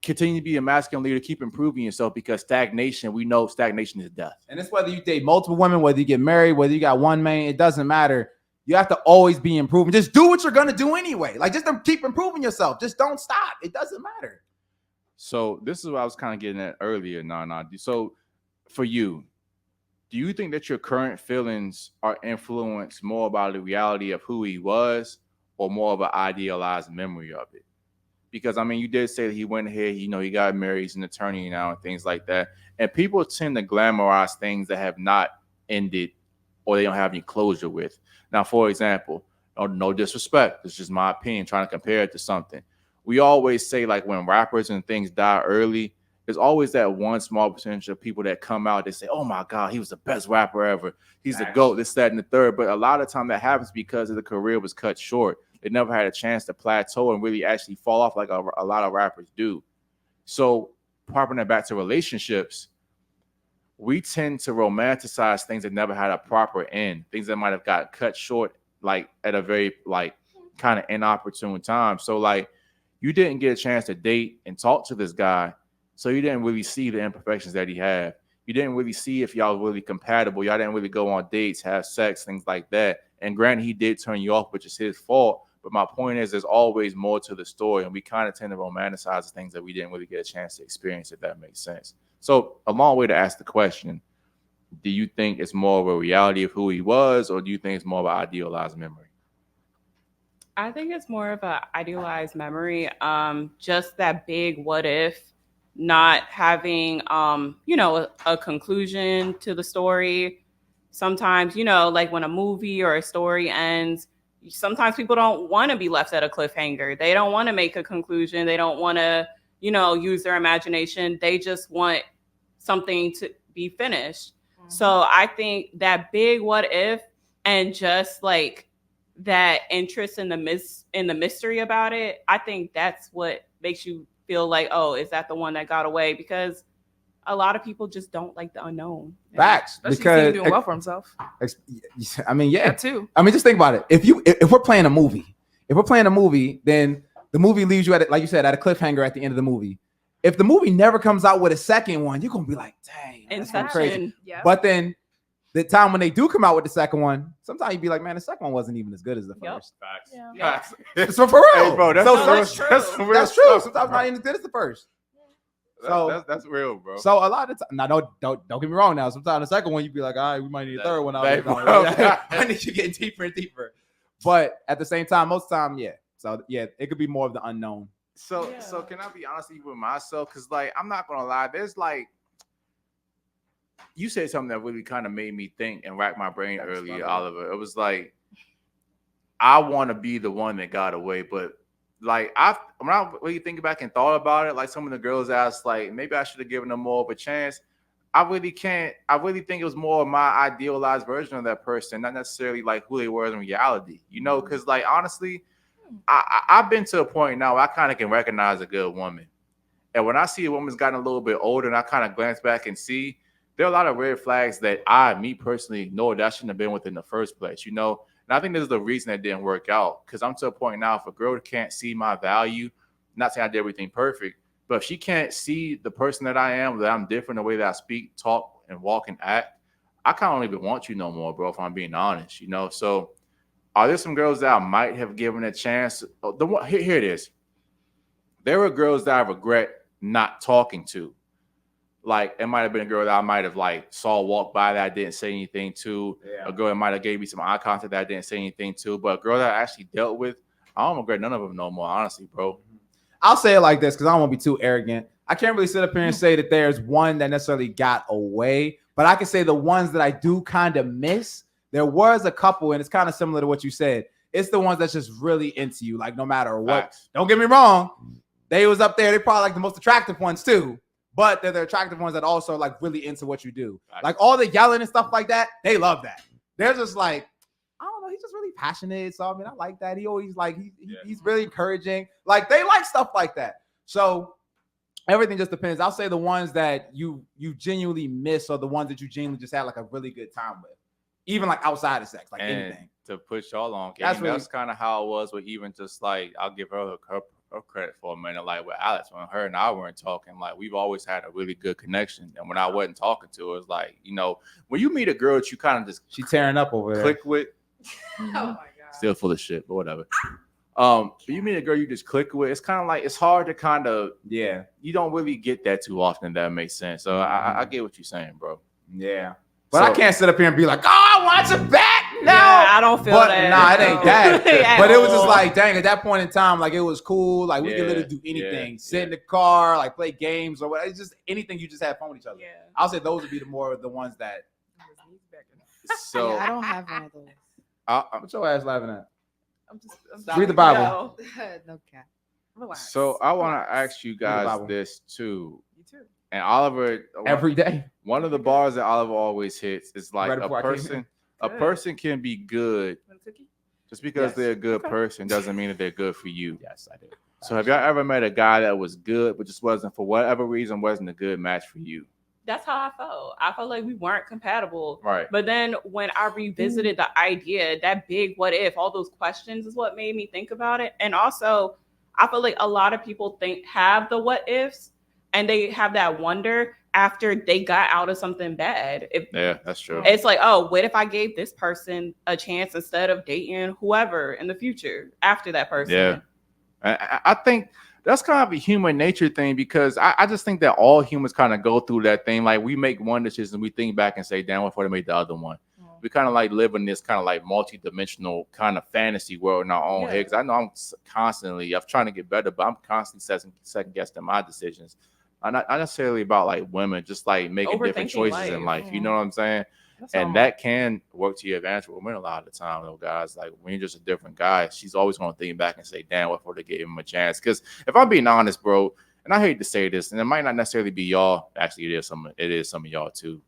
continue to be a masculine leader, keep improving yourself because we know stagnation is death. And it's whether you date multiple women, whether you get married, whether you got one man, it doesn't matter. You have to always be improving. Just do what you're going to do anyway. Like, just keep improving yourself. Just don't stop. It doesn't matter. So this is what I was kind of getting at earlier. So for you, do you think that your current feelings are influenced more by the reality of who he was or more of an idealized memory of it? Because, I mean, you did say that he went ahead, he got married, he's an attorney now and things like that. And people tend to glamorize things that have not ended or they don't have any closure with. Now, for example, no disrespect. It's just my opinion, trying to compare it to something. We always say, like, when rappers and things die early, there's always that one small percentage of people that come out, they say, "Oh my God, he was the best rapper ever. He's the GOAT," this, that, and the third. But a lot of time that happens because the career was cut short. They never had a chance to plateau and really actually fall off like a lot of rappers do. So, harping that back to relationships, we tend to romanticize things that never had a proper end, things that might have got cut short, like at a very kind of inopportune time. So like you didn't get a chance to date and talk to this guy, so you didn't really see the imperfections that he had. You didn't really see if y'all were really compatible. Y'all didn't really go on dates, have sex, things like that. And granted, he did turn you off, which is his fault. But my point is, there's always more to the story, and we kind of tend to romanticize things that we didn't really get a chance to experience, if that makes sense. So a long way to ask the question: do you think it's more of a reality of who he was, or do you think it's more of an idealized memory? I think it's more of an idealized memory. Just that big what if, not having a conclusion to the story. Sometimes, like when a movie or a story ends, sometimes people don't want to be left at a cliffhanger. They don't want to make a conclusion. They don't want to, use their imagination. They just want something to be finished. Mm-hmm. So I think that big what if, and just like that interest in the mystery about it, I think that's what makes you feel like, oh, is that the one that got away? Because a lot of people just don't like the unknown. Facts. Especially Because he's doing well for himself. I mean, yeah. That too. I mean, just think about it. If we're playing a movie, then the movie leaves you like you said, at a cliffhanger at the end of the movie. If the movie never comes out with a second one, you're gonna be like, dang, that's kind of crazy. Yeah. But then the time when they do come out with the second one, sometimes you'd be like, man, the second one wasn't even as good as the first. Facts. Yeah. Facts. So for real, Hey, bro, that's true. That's true. Sometimes not even as good as the first. So that's real, bro. So a lot of time, now don't get me wrong. Now sometimes the second one you'd be like, all right, we might need a third one out. I need you getting deeper and deeper. But at the same time, most time, yeah. So yeah, it could be more of the unknown. So can I be honest with myself? Because like I'm not gonna lie, there's like you said something that really kind of made me think and rack my brain earlier, Oliver. It was like I want to be the one that got away, but like when I really think back and thought about it, like some of the girls asked, like maybe I should have given them more of a chance. I really can't. I really think it was more of my idealized version of that person, not necessarily like who they were in reality. Because like honestly, I've been to a point now where I kind of can recognize a good woman, and when I see a woman's gotten a little bit older, and I kind of glance back and see there are a lot of red flags that me personally ignored that I shouldn't have been with in the first place. And I think this is the reason that didn't work out, because I'm to a point now, if a girl can't see my value, not saying I did everything perfect, but if she can't see the person that I am, that I'm different, the way that I speak, talk, and walk and act, I kind of don't even want you no more, bro, if I'm being honest, So are there some girls that I might have given a chance? Here it is. There were girls that I regret not talking to. Like, it might have been a girl that I might have saw walk by that I didn't say anything to. Yeah. A girl that might have gave me some eye contact that I didn't say anything to. But a girl that I actually dealt with, I don't regret none of them no more, honestly, bro. I'll say it like this because I don't want to be too arrogant. I can't really sit up here and say that there's one that necessarily got away, but I can say the ones that I do kind of miss. There was a couple, and it's kind of similar to what you said. It's the ones that's just really into you, like no matter what. Facts. Don't get me wrong. They was up there. They probably like the most attractive ones too. But they're the attractive ones that also like really into what you do. Right. Like all the yelling and stuff like that, they love that. They're just like, I don't know, he's just really passionate. So I mean, I like that. He always like he's really encouraging. Like they like stuff like that. So everything just depends. I'll say the ones that you genuinely miss are the ones that you genuinely just had like a really good time with, even like outside of sex, like anything. To push y'all on, that's kind of how it was with even just like I'll give her credit for a minute, like with Alex, when her and I weren't talking, like we've always had a really good connection. And when I wasn't talking to her, it's like, when you meet a girl that you kind of just she tearing up over there, click with. Oh my God. Still full of shit, but whatever. But you meet a girl you just click with, it's kind of like it's hard to kind of you don't really get that too often, if that makes sense. So I get what you're saying, bro. Yeah. But I can't sit up here and be like, oh, I want you back. No, yeah, I don't feel that. Nah, it ain't that. But it was just like, dang, at that point in time, like it was cool. Like we could literally do anything. Sit in the car, like play games or whatever. It's just anything you just have fun with each other. Yeah. I'll say those would be the ones that. So I don't have one of those. What's your ass laughing at? I'm read the Bible. No cap. Relax. So I want to ask you guys this too. You too. And Oliver, every day. One of the bars that Oliver always hits is like a person can be good just because they're a good person doesn't mean that they're good for you. Yes, I do. So have y'all ever met a guy that was good but just wasn't, for whatever reason, wasn't a good match for you? That's how I felt. I felt like we weren't compatible. Right. But then when I revisited the idea, that big what if, all those questions is what made me think about it. And also, I feel like a lot of people have the what ifs and they have that wonder after they got out of something bad. Yeah, that's true. It's like, oh, what if I gave this person a chance instead of dating whoever in the future after that person? Yeah. I think that's kind of a human nature thing, because I just think that all humans kind of go through that thing. Like, we make one decision, we think back and say, damn, what if I made the other one? We kind of like live in this kind of like multi-dimensional kind of fantasy world in our own head. Because I know I'm trying to get better, but I'm constantly second guessing my decisions. Not necessarily about like women, just like making different choices in life. You know what I'm saying? And that can work to your advantage with women a lot of the time, though, guys. Like, when you're just a different guy, she's always going to think back and say, damn, what if I gave him a chance? Because if I'm being honest, bro, and I hate to say this, and it might not necessarily be y'all. Actually, it is some of y'all too.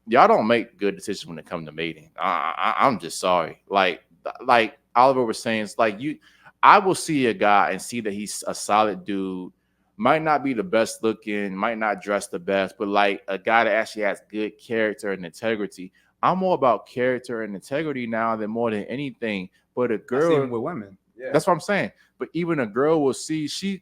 Y'all don't make good decisions when it comes to mating. I'm just sorry. Like Oliver was saying, it's like I will see a guy and see that he's a solid dude, might not be the best looking, might not dress the best, but like a guy that actually has good character and integrity. I'm more about character and integrity now than more than anything. But a girl, even with women, that's what I'm saying. But even a girl will see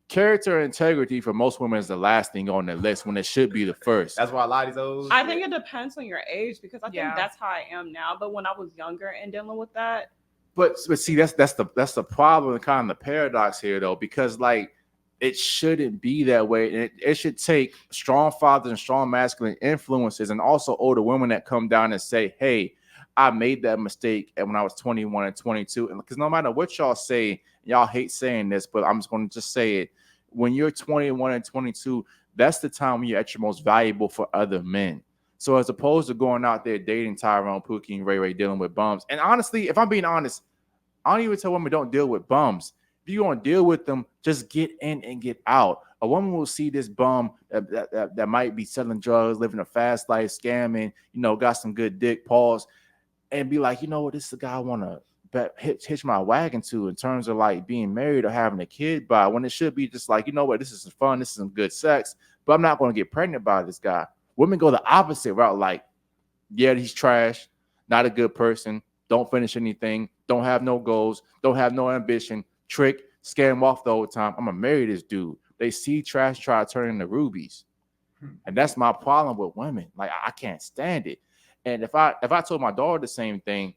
character and integrity for most women is the last thing on the list when it should be the first. That's why a lot of those. I think it depends on your age, because I think that's how I am now. But when I was younger and dealing with that, but see, that's the problem, kind of the paradox here, though, because like it shouldn't be that way. It should take strong fathers and strong masculine influences, and also older women that come down and say, "Hey, I made that mistake when I was 21 and 22." And because no matter what y'all say, y'all hate saying this, but I'm just going to just say it. When you're 21 and 22, that's the time when you're at your most valuable for other men. So as opposed to going out there dating Tyrone, Pookie, and Ray Ray, dealing with bums. And honestly, if I'm being honest, I don't even tell women don't deal with bums. If you're going to deal with them, just get in and get out. A woman will see this bum that might be selling drugs, living a fast life, scamming, got some good dick, pause, and be like, you know what, this is the guy I want to hitch my wagon to in terms of like being married or having a kid by, when it should be just like, you know what, this is some fun, this is some good sex, but I'm not going to get pregnant by this guy. Women go the opposite route, like, yeah, he's trash, not a good person, don't finish anything, don't have no goals, don't have no ambition, trick, scare him off the whole time. I'm gonna marry this dude. They see trash try to turn into rubies. And that's my problem with women. Like, I can't stand it. And if I told my daughter the same thing,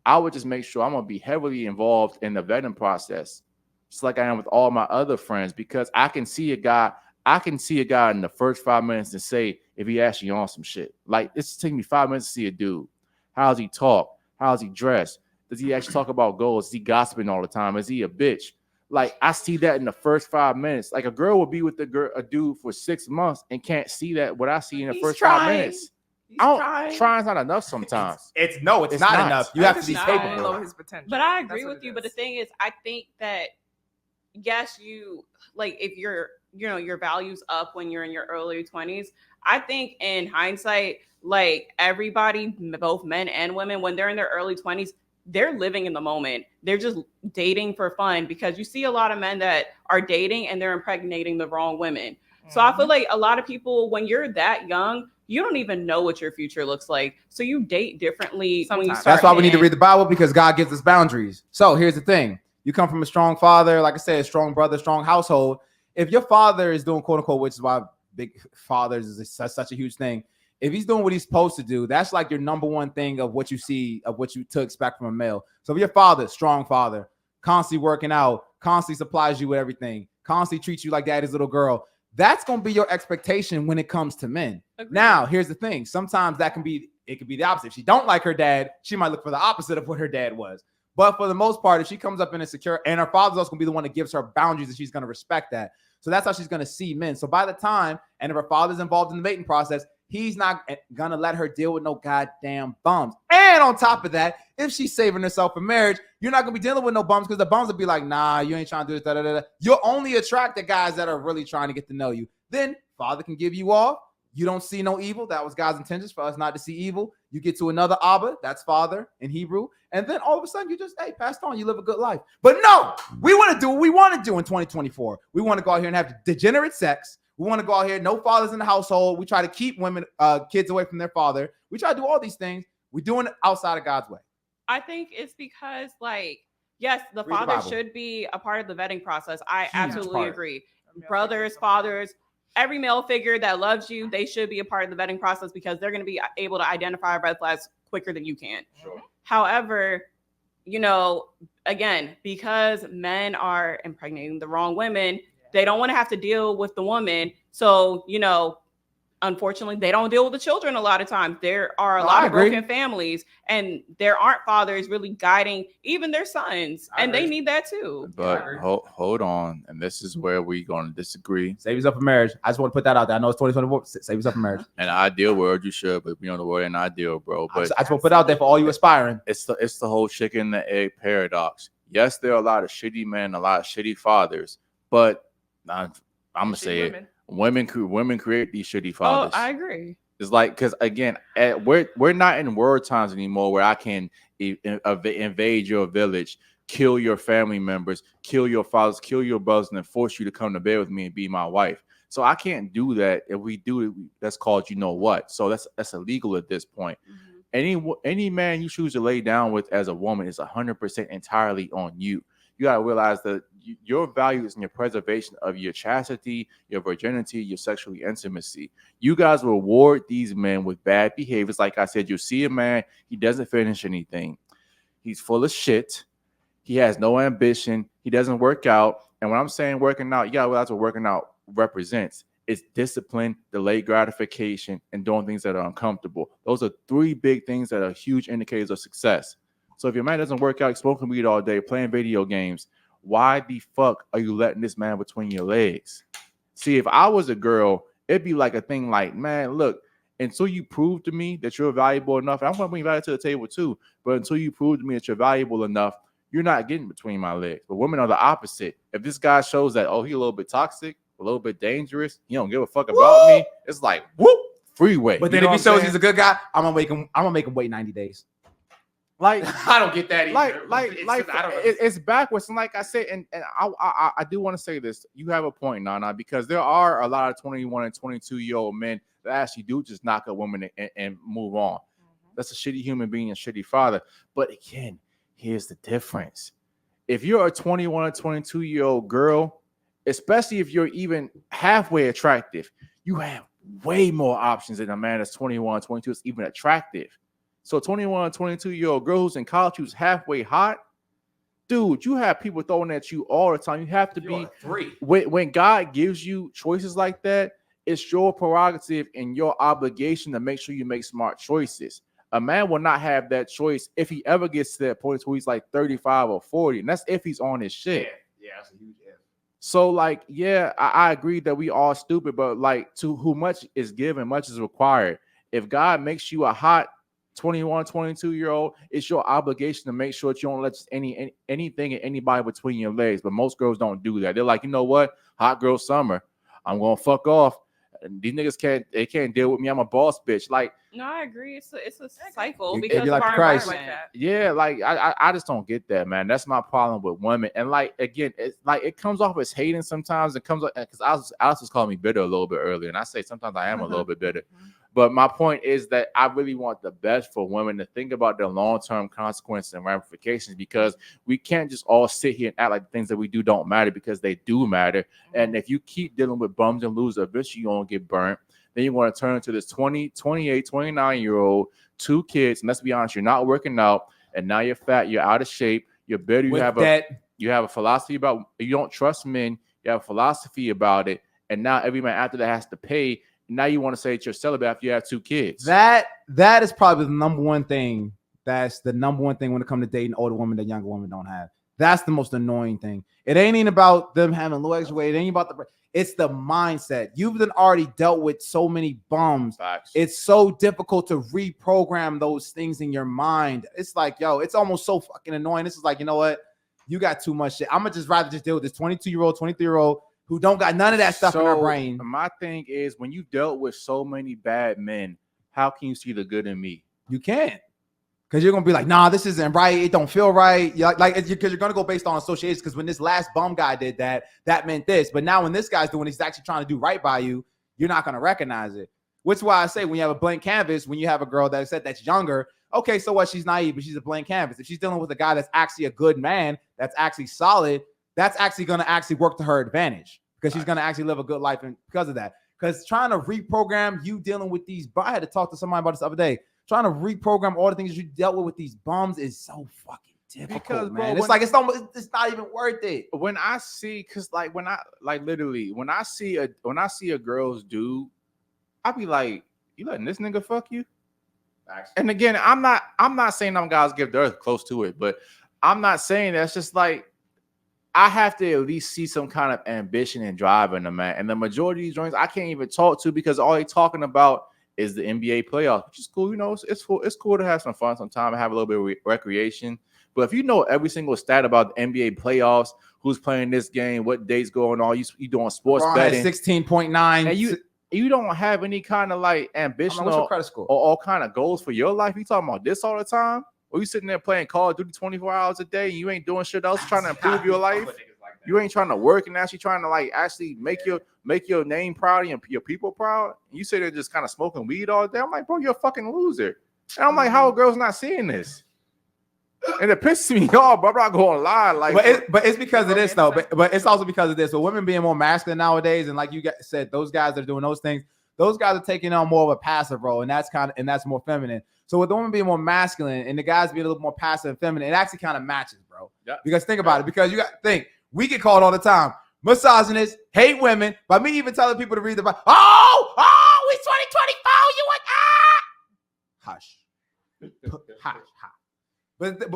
I would just make sure I'm going to be heavily involved in the vetting process, just like I am with all my other friends, because I can see a guy in the first 5 minutes and say if he actually on some shit. Like, it's taking me 5 minutes to see a dude. How does he talk? How does he dress? Does he actually talk about goals? Is he gossiping all the time? Is he a bitch? Like, I see that in the first 5 minutes. Like, a girl will be with a dude for 6 months and can't see that what I see in the first 5 minutes. Trying's not enough sometimes. It's not enough. You have to be capable. His potential. But I agree with you. But the thing is, I think that yes, you like if your values up when you're in your early 20s. I think in hindsight, like everybody, both men and women, when they're in their early 20s, they're living in the moment. They're just dating for fun, because you see a lot of men that are dating and they're impregnating the wrong women. So I feel like a lot of people, when you're that young, you don't even know what your future looks like. So you date differently. When you start. That's why we need to read the Bible, because God gives us boundaries. So here's the thing. You come from a strong father, like I said, a strong brother, strong household. If your father is doing quote unquote, which is why big fathers is such a huge thing. If he's doing what he's supposed to do, that's like your number one thing of what you see, of what you to expect from a male. So if your father, strong father, constantly working out, constantly supplies you with everything, constantly treats you like daddy's little girl, that's going to be your expectation when it comes to men. Agreed. Now, here's the thing. Sometimes it could be the opposite. If she don't like her dad, she might look for the opposite of what her dad was. But for the most part, if she comes up in insecure, and her father's also going to be the one that gives her boundaries, and she's going to respect that. So that's how she's going to see men. So by the time, and if her father's involved in the mating process, he's not going to let her deal with no goddamn bums. And on top of that, if she's saving herself for marriage, you're not going to be dealing with no bums, because the bums will be like, nah, you ain't trying to do this, da, da, da. You'll only attract the guys that are really trying to get to know you. Then father can give you off. You don't see no evil. That was God's intentions for us not to see evil. You get to another Abba, that's father in Hebrew. And then all of a sudden you just, passed on. You live a good life. But no, we want to do what we want to do in 2024. We want to go out here and have degenerate sex. We want to go out here, no fathers in the household. We try to keep kids away from their father. We try to do all these things. We're doing it outside of God's way. I think it's because, like, yes, the father should be a part of the vetting process. I absolutely agree. Brothers, fathers, every male figure that loves you, they should be a part of the vetting process, because they're going to be able to identify red flags quicker than you can. Sure. However, you know, again, because men are impregnating the wrong women, they don't want to have to deal with the woman. So, you know, unfortunately, they don't deal with the children a lot of times. There are a lot of broken families, and there aren't fathers really guiding even their sons, and they need that too. But hold on, and this is where we're going to disagree. Save yourself for marriage. I just want to put that out there. I know it's 2024. Save yourself for marriage. An ideal world, you should, but we don't know word an ideal, bro. But I just want to put it out there for all you aspiring. It's the whole chicken and the egg paradox. Yes, there are a lot of shitty men, a lot of shitty fathers, but I'm gonna say it. Women create these shitty fathers. Oh, I agree. It's like, because again, we're not in word times anymore where I can invade your village, kill your family members, kill your fathers, kill your brothers, and then force you to come to bed with me and be my wife. So I can't do that. If we do it, that's called you know what. So that's illegal at this point. Mm-hmm. Any man you choose to lay down with as a woman is 100% entirely on you. You gotta realize that your value is in your preservation of your chastity, your virginity, your sexual intimacy. You guys reward these men with bad behaviors. Like I said, you see a man, he doesn't finish anything. He's full of shit. He has no ambition. He doesn't work out. And when I'm saying working out, you gotta realize what working out represents. It's discipline, delayed gratification, and doing things that are uncomfortable. Those are three big things that are huge indicators of success. So if your man doesn't work out, smoking weed all day, playing video games, why the fuck are you letting this man between your legs? See, if I was a girl, it'd be like a thing like, man, look, until you prove to me that you're valuable enough, I'm going to bring value to the table too, but until you prove to me that you're valuable enough, you're not getting between my legs. But women are the opposite. If this guy shows that, oh, he's a little bit toxic, a little bit dangerous, he don't give a fuck about me, it's like, whoop, freeway. But then if he shows he's a good guy, I'm gonna make him wait 90 days. Like I don't get that either. It's backwards. And like I said, and I do want to say this. You have a point, Nana, because there are a lot of 21 and 22-year-old men that actually do just knock up women and move on. That's a shitty human being and shitty father. But again, here's the difference. If you're a 21 or 22-year-old girl, especially if you're even halfway attractive, you have way more options than a man that's 21 or 22 is even attractive. So 21 or 22-year-old girl who's in college who's halfway hot, dude, you have people throwing at you all the time. You have to be free. When God gives you choices like that, it's your prerogative and your obligation to make sure you make smart choices. A man will not have that choice if he ever gets to that point where he's like 35 or 40, and that's if he's on his shit. Yeah, that's a huge if. So, like, yeah, I agree that we all stupid, but like, to who much is given, much is required. If God makes you a hot 21, 22-year-old, it's your obligation to make sure that you don't let anything and anybody between your legs. But most girls don't do that. They're like, you know what? Hot girl summer. I'm gonna fuck off. These niggas can't deal with me. I'm a boss bitch. Like, no, I agree. It's a cycle It'd because be like of our Christ. environment. yeah, like I just don't get that, man. That's my problem with women. And like, again, it's like it comes off as hating sometimes. It comes up because Alice was calling me bitter a little bit earlier, and I say sometimes I am a little bit bitter. But my point is that I really want the best for women to think about the long-term consequences and ramifications, because we can't just all sit here and act like the things that we do don't matter, because they do matter. And if you keep dealing with bums and losers, eventually you're going to get burnt. Then you're going to turn into this 20, 28, 29-year-old, 2 kids. And let's be honest, you're not working out. And now you're fat. You're out of shape. You're better. You have a philosophy about, you don't trust men. You have a philosophy about it. And now every man after that has to pay. Now you want to say that you're celibate after you have 2 kids. That is probably the number one thing. That's the number one thing when it comes to dating older women that younger women don't have. That's the most annoying thing. It ain't even about them having low extra weight. It ain't about it's the mindset. You've been already dealt with so many bums. Facts. It's so difficult to reprogram those things in your mind. It's like, yo, it's almost so fucking annoying. This is like, you know what? You got too much shit. I'm gonna just rather just deal with this 22-year-old, 23-year-old who don't got none of that stuff in their brain. My thing is, when you dealt with so many bad men, how can you see the good in me? You can't. Because you're going to be like, nah, this isn't right. It don't feel right. Because you're going to go based on associations. Because when this last bum guy did that, that meant this. But now when this guy's doing, he's actually trying to do right by you, you're not going to recognize it. Which is why I say when you have a blank canvas, when you have a girl that said that's younger, okay, so what? She's naive, but she's a blank canvas. If she's dealing with a guy that's actually a good man, that's actually solid, that's actually going to actually work to her advantage, because she's going to actually live a good life because of that. Because trying to reprogram you dealing with these, I had to talk to somebody about this the other day. Trying to reprogram all the things you dealt with these bums is so fucking difficult, Because, bro, man. It's like it's not even worth it. When I see, cause like when I see a girl's dude, I be like, you letting this nigga fuck you? And again, I'm not saying them guys give their close to it, but I'm not saying that's just like I have to at least see some kind of ambition and drive in them, man. And the majority of these joints I can't even talk to because all they talking about is the NBA playoffs, which is cool. You know, it's cool. It's cool to have some fun sometime and have a little bit of recreation. But if you know every single stat about the NBA playoffs, who's playing this game, what dates going on, you doing sports betting, 16.9, and you don't have any kind of like ambition what's your credit score? or all kind of goals for your life. You talking about this all the time? Or you sitting there playing Call of Duty 24 hours a day and you ain't doing shit else trying to improve your life? You ain't trying to work and actually trying to like actually make your name proud and your people proud. And you say they're just kind of smoking weed all day. I'm like, bro, you're a fucking loser. And I'm like, how are girls not seeing this? And it pisses me off, but I'm not going to lie. Like, but it's because of this though. But it's also because of this. So women being more masculine nowadays, and like you said, those guys that are doing those things, those guys are taking on more of a passive role, and that's more feminine. So with the woman being more masculine and the guys being a little more passive and feminine, it actually kind of matches, bro. Yeah. Because think about it. Because you got to think, we get called all the time, misogynist, hate women, by me even telling people to read the Bible. Oh, it's 2025. You want hush.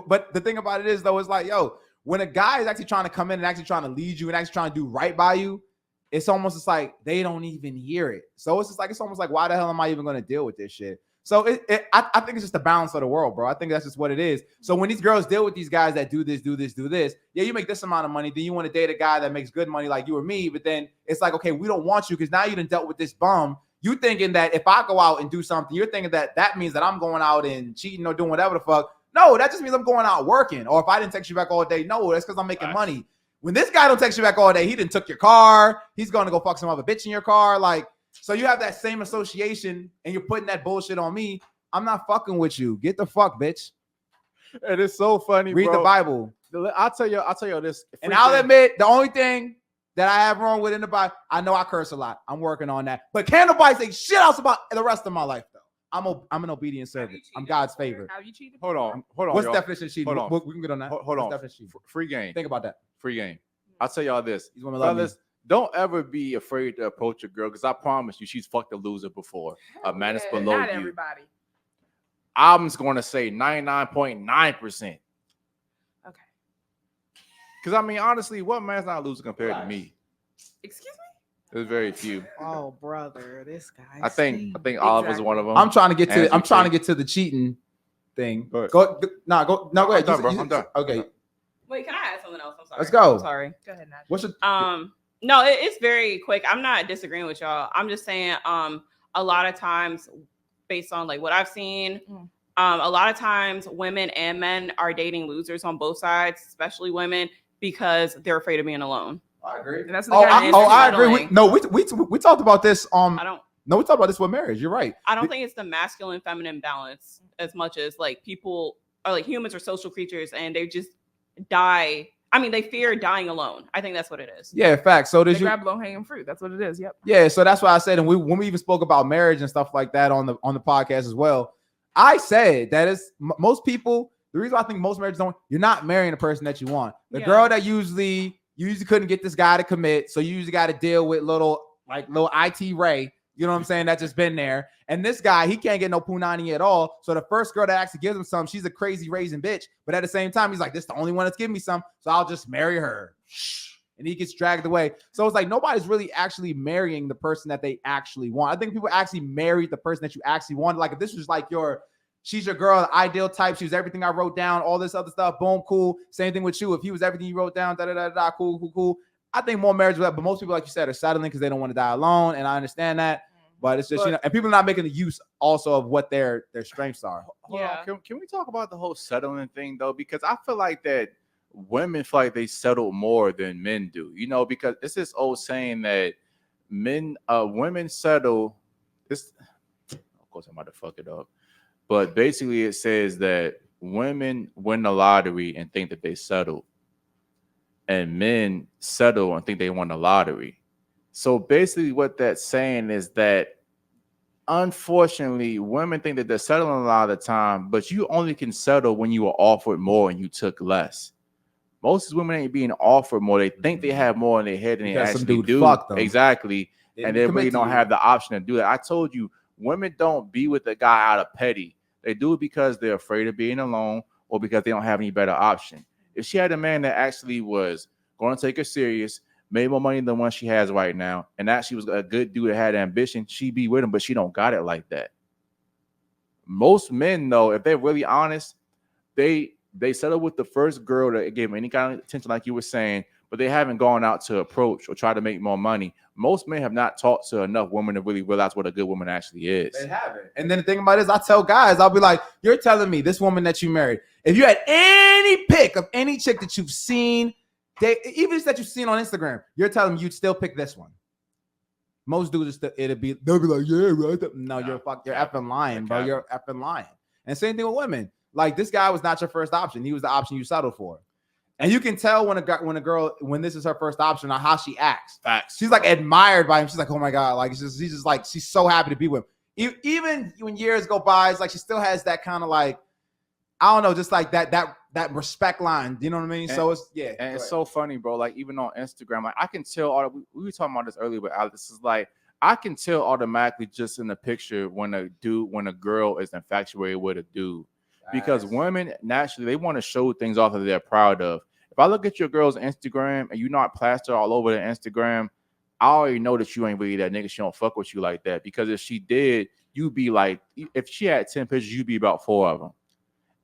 But the thing about it is though, it's like, yo, when a guy is actually trying to come in and actually trying to lead you and actually trying to do right by you, it's almost just like they don't even hear it. So it's almost like, why the hell am I even going to deal with this shit? So I think it's just the balance of the world, bro. I think that's just what it is. So when these girls deal with these guys that do this, yeah, you make this amount of money, then you want to date a guy that makes good money like you or me, but then it's like, okay, we don't want you because now you done dealt with this bum. You thinking that if I go out and do something, you're thinking that means that I'm going out and cheating or doing whatever the fuck. No, that just means I'm going out working. Or if I didn't text you back all day, no, that's because I'm making money. When this guy don't text you back all day, he didn't took your car. He's going to go fuck some other bitch in your car. Like, so you have that same association and you're putting that bullshit on me. I'm not fucking with you. Get the fuck, bitch. And it's so funny, Read bro. the Bible. I'll tell you this. And I'll admit, the only thing that I have wrong with in the Bible, I know I curse a lot. I'm working on that. But can't nobody say shit else about the rest of my life, though. I'm an obedient servant. I'm God's favorite. Have you cheated? Hold on. What's the y'all. definition of cheating? Hold on. We can get on that. Hold on. Free game. Think about that. Free game. I'll tell y'all this. These women love me. Fellas, don't ever be afraid to approach a girl because I promise you, she's fucked a loser before. A man is below Not you. everybody. I'm just going to say 99.9%. Okay. Because, I mean, honestly, what man's not a loser compared to me? Excuse me? There's very few. Oh, brother, this guy. I think Oliver's one of them. I'm trying to get As to you the cheating thing. Go ahead. Go ahead. I'm done, bro. I'm done. Okay. Wait, can I add something else? I'm sorry. Let's go. I'm sorry. Go ahead, Nat. What's your No, it's very quick. I'm not disagreeing with y'all. I'm just saying, a lot of times, based on like what I've seen, a lot of times women and men are dating losers on both sides, especially women, because they're afraid of being alone. I agree. And that's I agree. We talked about this. I don't. No, we talked about this with marriage. You're right. I don't think it's the masculine feminine balance as much as like people are like humans are social creatures and they just die. I mean, they fear dying alone. I think that's what it is. Yeah, facts. So They grab low hanging fruit. That's what it is. Yep. Yeah, so that's why I said, and when we even spoke about marriage and stuff like that on the podcast as well, I said that is most people. The reason I think most marriages don't, you're not marrying the person that you want. The girl that you usually couldn't get this guy to commit, so you usually got to deal with little IT Ray. You know what I'm saying? That's just been there. And this guy, he can't get no punani at all. So the first girl that actually gives him some, she's a crazy raising bitch. But at the same time, he's like, this is the only one that's giving me some. So I'll just marry her. And he gets dragged away. So it's like nobody's really actually marrying the person that they actually want. I think people actually married the person that you actually want. Like if this was like she's your girl, the ideal type. She was everything I wrote down, all this other stuff. Boom, cool. Same thing with you. If he was everything you wrote down, cool. I think more marriage, but most people, like you said, are settling because they don't want to die alone. And I understand that. But it's just, and people are not making the use also of what their strengths are. Can we talk about the whole settling thing though? Because I feel like that women feel like they settle more than men do, because it's this old saying that women settle. This, of course, I'm about to fuck it up. But basically it says that women win the lottery and think that they settle. And men settle and think they won the lottery. So basically what that's saying is that unfortunately, women think that they're settling a lot of the time, but you only can settle when you were offered more and you took less. Most women ain't being offered more. They think they have more in their head than Because they some actually dude do. fucked them. Exactly. Didn't And they commit really to don't you. have the option to do that. I told you, women don't be with a guy out of petty. They do it because they're afraid of being alone or because they don't have any better option. If she had a man that actually was going to take her serious, made more money than the one she has right now, and actually was a good dude that had ambition, she'd be with him, but she don't got it like that. Most men, though, if they're really honest, they settle with the first girl that gave them any kind of attention, like you were saying, but they haven't gone out to approach or try to make more money. Most men have not talked to enough women to really realize what a good woman actually is. They haven't. And then the thing about it is, I tell guys, I'll be like, you're telling me this woman that you married, if you had any pic of any chick that you've seen, even that you've seen on Instagram, you're telling me you'd still pick this one. Most dudes, they'll be like, yeah, right. No, you're effing lying, bro. You're effing lying. And same thing with women. Like, this guy was not your first option. He was the option you settled for. And you can tell when a girl, when this is her first option, on how she acts. Facts. She's like admired by him. She's like, oh my God. Like, she's just like, she's so happy to be with him. Even when years go by, it's like she still has that kind of like, I don't know, just like that respect line. You know what I mean? So it's, yeah. And it's so funny, bro. Like, even on Instagram, like, I can tell, we were talking about this earlier with Alex. This is like, I can tell automatically just in the picture when a girl is infatuated with a dude. Because women, naturally, they want to show things off that they're proud of. If I look at your girl's Instagram and you not plaster all over the Instagram, I already know that you ain't really that nigga. She don't fuck with you like that. Because if she did, you'd be like, if she had 10 pictures, you'd be about 4 of them.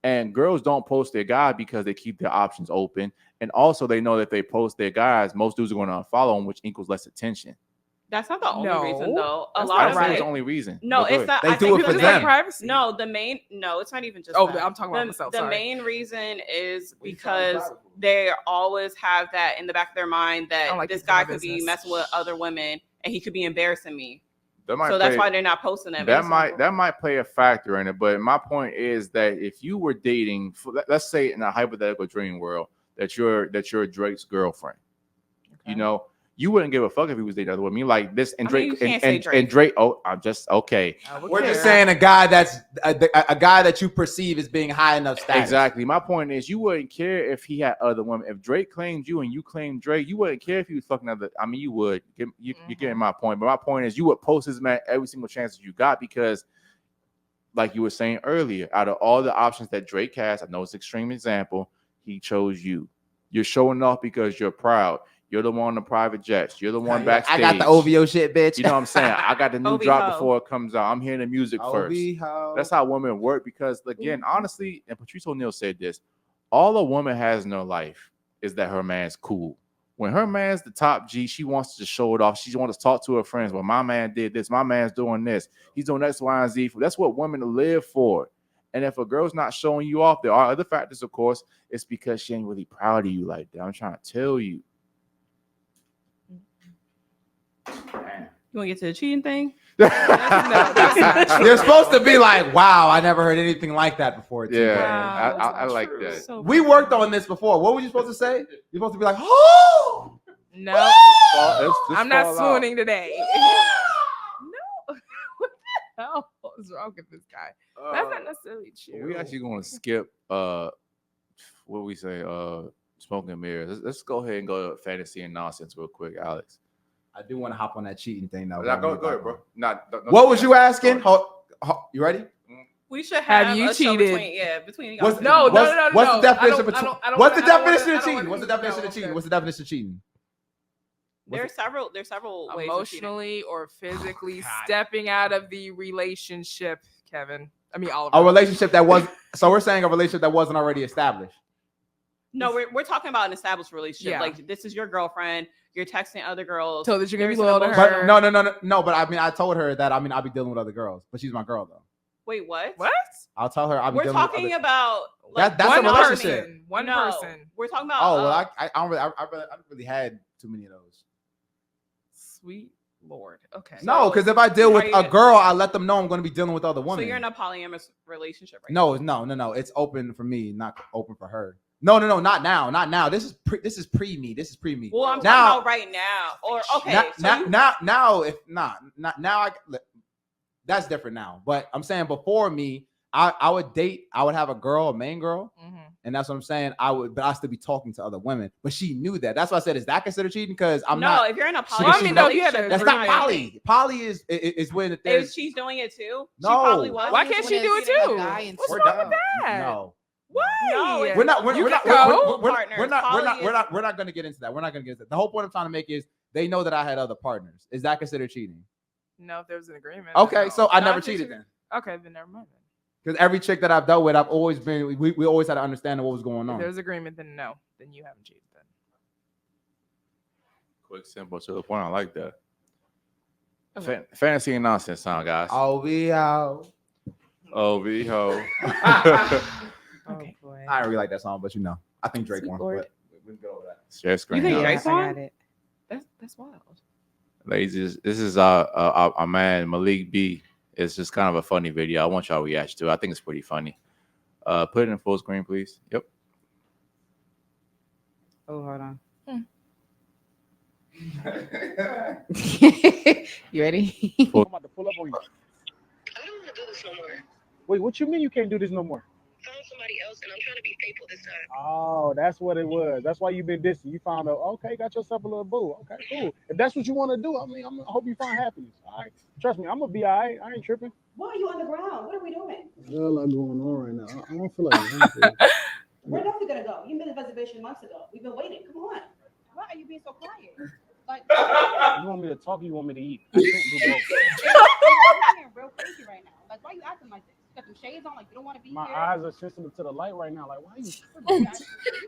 And girls don't post their guy because they keep their options open. And also they know that if they post their guys, most dudes are going to unfollow them, which equals less attention. That's not the only reason, though. That's lot not of That's the only reason. No, it's not. They do it for them. Privacy. No, it's not even just. Oh, that. I'm talking about myself. The Sorry. main reason is because they always have that in the back of their mind that like this this in my guy could be business. messing with other women and he could be embarrassing me. That So that's why they're not posting that. That might play a factor in it. But my point is that if you were dating, let's say in a hypothetical dream world, that you're Drake's girlfriend, you know, you wouldn't give a fuck if he was dating other women. Like this and Drake and Drake. Oh, I'm just okay. We're just saying a guy that's a guy that you perceive as being high enough status. Exactly. My point is, you wouldn't care if he had other women. If Drake claimed you and you claimed Drake, you wouldn't care if he was fucking other. I mean, you would. You're getting my point. But my point is, you would post his man every single chance that you got because, like you were saying earlier, out of all the options that Drake has, I know it's an extreme example, he chose you. You're showing off because you're proud. You're the one on the private jets. You're the one backstage. I got the OVO shit, bitch. You know what I'm saying? I got the new OVO. drop before it comes out. I'm hearing the music first. OVO. That's how women work because, again, honestly, and Patrice O'Neal said this, all a woman has in her life is that her man's cool. When her man's the top G, she wants to show it off. She wants to talk to her friends. Well, my man did this. My man's doing this. He's doing X, Y, and Z. That's what women live for. And if a girl's not showing you off, there are other factors, of course. It's because she ain't really proud of you like that. I'm trying to tell you. You want to get to the cheating thing? You're supposed to be like, wow, I never heard anything like that before. Yeah, Wow, I like that. So We worked on this before. What were you supposed to say? You're supposed to be like, oh, No, Let's I'm not fall out. swooning today. No, what the hell is wrong with this guy? That's not necessarily true. We actually going to skip what we say, smoke and mirrors. Let's go ahead and go to fantasy and nonsense real quick, Alex. I do want to hop on that cheating thing though. Go ahead, bro. What was you asking? You ready? we should Have you a show cheated? between What's, y'all. No. What's the definition I don't- I don't What's the wanna- definition I of don't cheating? wanna What's the go definition of there. cheating? What's the definition of cheating? There's several ways of cheating. Emotionally or physically stepping out of the relationship, Kevin. I mean, Oliver. A relationship that was so we're saying a relationship that wasn't already established. No, we're talking about an established relationship. Yeah. Like this is your girlfriend. You're texting other girls. So that you're gonna be There's loyal to an her. But no. But I mean, I told her that I'll be dealing with other girls, but she's my girl though. Wait, what? What? I'll tell her I'll be We're dealing with talking other. about like, That's a one relationship. person. One no, person. We're talking about. Oh well, I don't really had too many of those. Sweet Lord. Okay. No, because if I deal with Are a you- girl, I let them know I'm going to be dealing with other so women. you're in a polyamorous relationship right No. It's open for me, not open for her. No, not now. This is pre me. This is pre me. Well, I'm now, talking about right now. Or okay. now, so you- now, if not now, that's different now. But I'm saying before me, I would date. I would have a girl, a main girl, and that's what I'm saying. But I still be talking to other women. But she knew that. That's why I said, is that considered cheating? Because I'm not. No, if you're in a She- poly, she know- That's not agreement. poly. Poly is when If there's she's doing it too, No. she probably was. Why can't she do it too? What's We're wrong done. with that? No. Why? No, We're not. You We're can not. go. We're not going to get into that. We're not going to get into that. The whole point I'm trying to make is they know that I had other partners. Is that considered cheating? No, if there's an agreement. Okay, no. so I No, never think cheated she- then. Okay, then never mind. Because every chick that I've dealt with, I've always been. We always had to understand what was going If on. there's agreement, then no. Then you haven't cheated. Then. Quick, simple, to the point. I like that. Fantasy and nonsense sound, guys. I'll be out. OV ho. Okay. boy. I don't really like that song, but I think Drake Sweet won. Lord. But we can go over that. Share screen. You think y'all. Drake's I won? got it. That's wild. Ladies, this is our man Malik B. It's just kind of a funny video. I want y'all to react to it. I think it's pretty funny. Put it in full screen, please. Yep. Oh, hold on. Hmm. You ready? I'm about to pull up on you. I don't want to do this no more. Wait, what you mean you can't do this no more? Found somebody else, and I'm trying to be faithful this time. Oh, that's what it was. That's why you've been dissing. You found out, okay, got yourself a little boo. Okay, cool. If that's what you want to do, I mean, I hope you find happiness. All right. Trust me, I'm going to be all right. I ain't tripping. Why are you on the ground? What are we doing? There's a lot going on right now. I don't feel like We're definitely gonna go. You made a reservation months ago. We've been waiting. Come on. Why are you being so quiet? Like, You want me to talk or you want me to eat? I can't do both. you're being real crazy right now. Like, why are you acting like this? You got them shades on, like you don't want to be My here. eyes are sensitive to the light right now. Like, why are you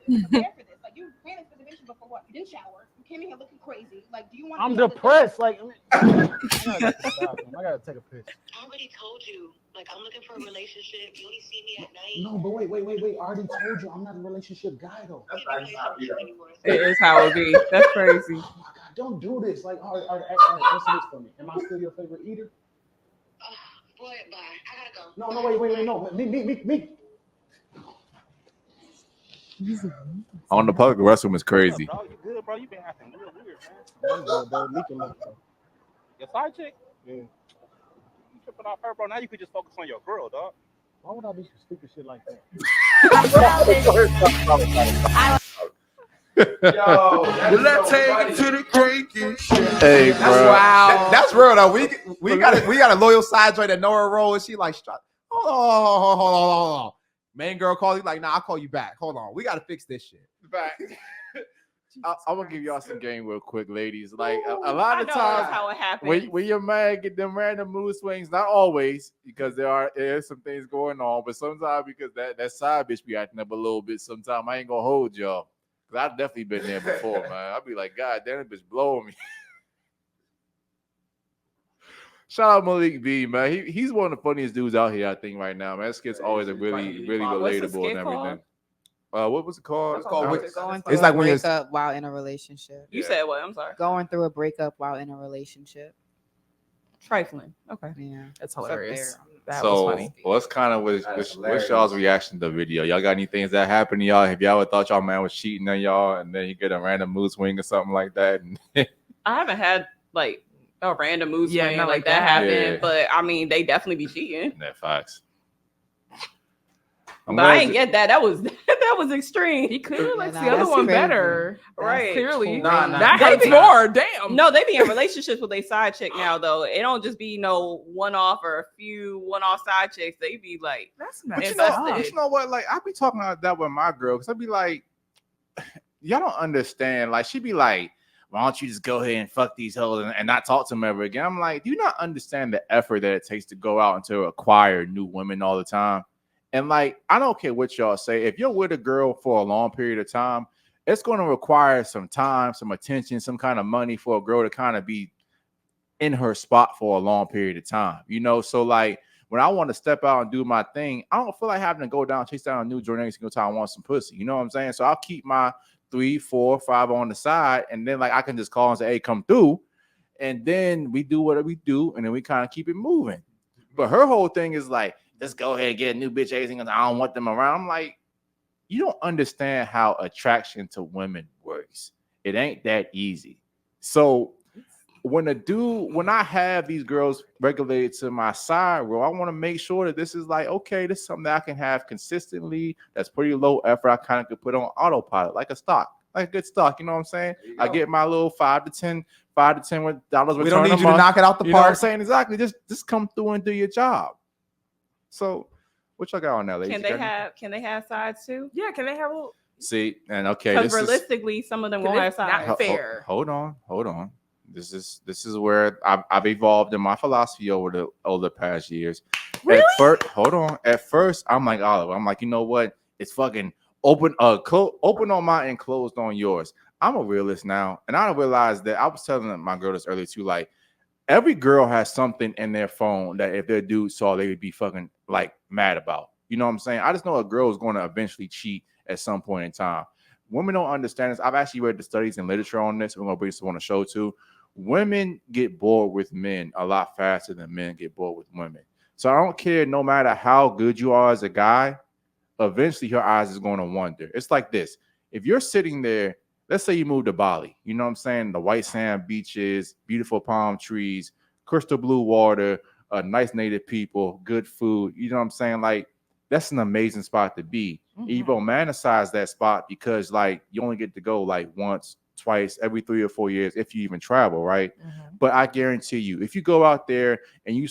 You didn't prepare for this. Like, you ran this reservation before what? You didn't shower. You came in here looking crazy. Like, do you want? I'm depressed. Like, I gotta take a piss. I already told you. Like, I'm looking for a relationship. You only see me at night. No, but wait. I already told you I'm not a relationship guy though. It is how it be. That's crazy. Oh my God, don't do this. Like, all right, answer this for me. Am I still your favorite eater? Boy, bye. I gotta go. No, wait, no. Me. On the public restroom is crazy. Bro, you good, bro? You been acting real weird, man. Your side chick? Yeah. You tripping off her, bro? Now you could just focus on your girl, dog. Why would I do some stupid shit like that? Yo, Let's take it to the cranky. Hey, That's bro. Wow. That's real though. We got a loyal side joint that know her role, and she like, hold on. Main girl calls you like, nah, I'll call you back. Hold on, we gotta fix this shit. I'm gonna give y'all some game real quick, ladies. Like a lot I of know times, that's how it happens. when your man get them random mood swings, not always, because there is some things going on, but sometimes because that side bitch be acting up a little bit. Sometimes I ain't gonna hold y'all, cause I've definitely been there before, man. I'll be like, God damn, that bitch blowing me. Shout out Malik B, man. He's one of the funniest dudes out here, I think, right now, man. That skit's always a really What's the relatable skit and called? everything. What was it called? It's called Going It's through like a when you're- breakup while in a relationship. You said what? I'm sorry. Going through a breakup while in a relationship. Trifling. Okay. Yeah. That's It's up hilarious. there. That So, was funny. what's kind of That's what's hilarious. y'all's reaction to the video? Y'all got any things that happened to y'all? Have y'all ever thought y'all man was cheating on y'all, and then you get a random mood swing or something like that? And I haven't had like a random mood Yeah, swing not like like that that. happen, Yeah. but I mean, they definitely be cheating. that facts. I'm But I glad ain't get that. That was that was extreme. He clearly Yeah, likes nah, the other that's one crazy. better. Right. Clearly. Nah, nah. That They hurts be- more. Damn. No, they be in relationships with a side chick now, though. It don't just be no one off or a few one off side chicks. They be like, That's But messed you know, up. but you know what? Like I be talking about that with my girl, because I be like, y'all don't understand. Like she be like, why don't you just go ahead and fuck these hoes and not talk to them ever again? I'm like, do you not understand the effort that it takes to go out and to acquire new women all the time? And like, I don't care what y'all say. If you're with a girl for a long period of time, it's going to require some time, some attention, some kind of money for a girl to kind of be in her spot for a long period of time. You know, so like when I want to step out and do my thing, I don't feel like having to go down, chase down a new joint every single time I want some pussy. You know what I'm saying? So I'll keep my 3, 4, 5 on the side, and then like I can just call and say, hey, come through. And then we do what we do, and then we kind of keep it moving. But her whole thing is like, let's go ahead and get a new bitch everything. I don't want them around. I'm like, you don't understand how attraction to women works. It ain't that easy. So when I have these girls regulated to my side role, I want to make sure that this is like, okay, this is something that I can have consistently. That's pretty low effort. I kind of could put on autopilot, like a good stock. You know what I'm saying? I get my little $5 to $10 return. We don't need you to knock it out the You know what I'm park. saying? Exactly. Just come through and do your job. So, what y'all got on that, ladies? Can they have sides too? Yeah, can they have a little? See, and okay, Because realistically, some of them won't have sides. Not fair. Hold on. This is where I've evolved in my philosophy over the past years. Really? At first, I'm like Oliver. I'm like, you know what? It's fucking open on mine and closed on yours. I'm a realist now, and I realized that I was telling my girl this earlier too. Like, every girl has something in their phone that if their dude saw, they would be fucking like mad about. You know what I'm saying? I just know a girl is going to eventually cheat at some point in time. Women don't understand this. I've actually read the studies and literature on this. We're going to bring this on the show too. Women get bored with men a lot faster than men get bored with women. So I don't care, no matter how good you are as a guy, eventually your eyes is going to wander. It's like this. If you're sitting there, let's say you move to Bali, you know what I'm saying? The white sand beaches, beautiful palm trees, crystal blue water, nice native people, good food. You know what I'm saying? Like, that's an amazing spot to be. Mm-hmm. You romanticize that spot because like you only get to go like once, twice, every 3 or 4 years if you even travel, right? Mm-hmm. But I guarantee you, if you go out there and you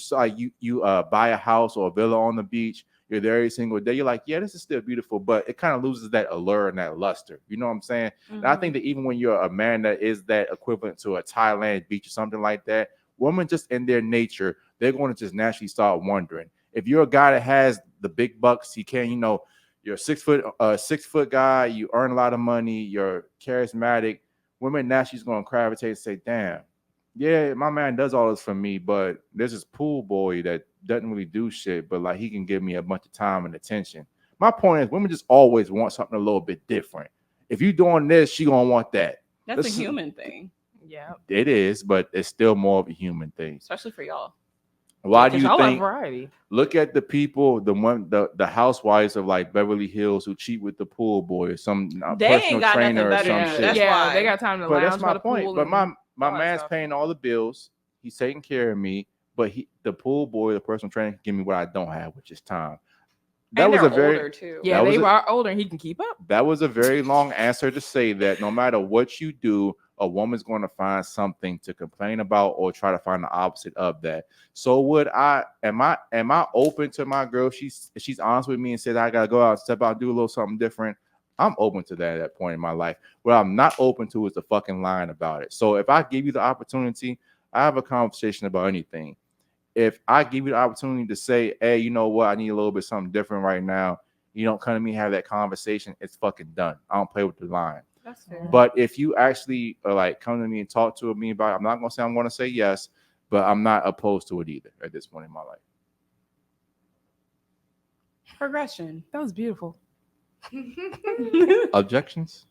buy a house or a villa on the beach, you're there every single day, you're like, yeah, this is still beautiful, but it kind of loses that allure and that luster. You know what I'm saying? Mm-hmm. And I think that even when you're a man that is that equivalent to a Thailand beach or something like that, women just in their nature, they're going to just naturally start wondering. If you're a guy that has the big bucks, you're a 6 foot guy, you earn a lot of money, you're charismatic, women naturally is going to gravitate and say, damn, yeah, my man does all this for me, but there's this pool boy that doesn't really do shit, but like he can give me a bunch of time and attention. My point is, women just always want something a little bit different. If you're doing this, she gonna want that. That's a human thing. Yeah, it is, but it's still more of a human thing, especially for y'all. Why do you think? Variety. Look at the people, the housewives of like Beverly Hills who cheat with the pool boy or some personal trainer or some shit. That's why they got time to lounge. But that's my point. But my man's paying all the bills. He's taking care of me. But the pool boy, the personal trainer, can give me what I don't have, which is time. That was a very older too. Yeah, they are older and he can keep up. That was a very long answer to say that no matter what you do, a woman's going to find something to complain about or try to find the opposite of that. So am I open to my girl? She's honest with me and says I gotta go out, step out, do a little something different. I'm open to that at that point in my life. What I'm not open to is the fucking lying about it. So if I give you the opportunity, I have a conversation about anything. If I give you the opportunity to say, hey, you know what, I need a little bit something different right now, you don't come to me and have that conversation, it's fucking done. I don't play with the line. That's fair. But if you actually like come to me and talk to me about it, I'm not gonna say I'm gonna say yes, but I'm not opposed to it either at this point in my life. Progression. That was beautiful. Objections?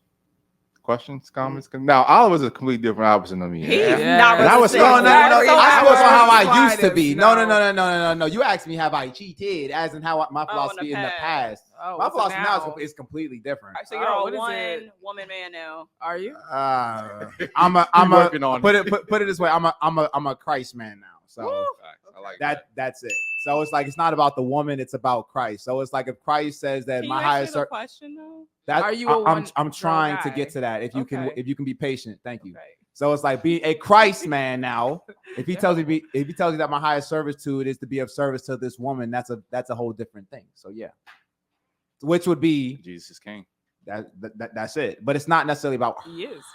Questions, comments? Now, Oliver's a completely different opposite of me. He's not. And I was resistant. I spoke on how I used to be. No. No. You asked me have I cheated, as in how my philosophy in the past. My philosophy now is completely different. So you're a one-woman man now. Are you? I'm working on put it this way. I'm a Christ man now. So I like that's it. So it's like it's not about the woman, it's about Christ. So it's like if Christ says that Can my you highest answer the question though? Are you I'm trying to guy? get to that. If you can Okay. be patient, thank you. Okay. So it's like be a Christ man now. If he tells you that my highest servitude is to be of service to this woman, that's a whole different thing. So yeah, which would be Jesus is king. That's it. But it's not necessarily about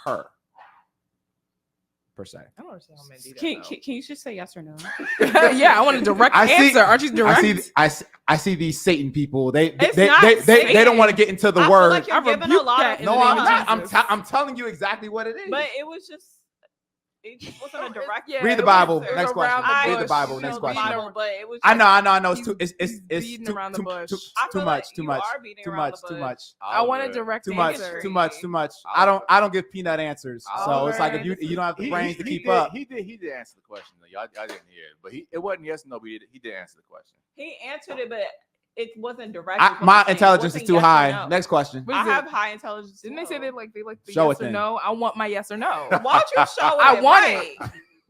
her per se. I don't understand how men do that. Can you just say yes or no? Yeah, I want a direct answer. Aren't you direct? I see these Satan people. They Satan. don't want to get into the I word. feel like you're giving a lot of. No, I'm not. I'm telling you exactly what it is. But it was just. It just wasn't a direct. Yeah, Read the Bible. was Next question. around Read the Bible. Next question. Bible, but it was I know. He's It's beating around the bush. too much. I want a direct answer. Too much. I don't give peanut answers. So it's like if you don't have the brains to keep up. He did answer the question though. Y'all didn't hear it, but it wasn't yes or no. But he did answer the question. He answered it, but it wasn't direct. My intelligence is too high. Next question. I have high intelligence. Didn't they say they like the Show yes it or then. no? I want my yes or no. Why don't you show it? I want it.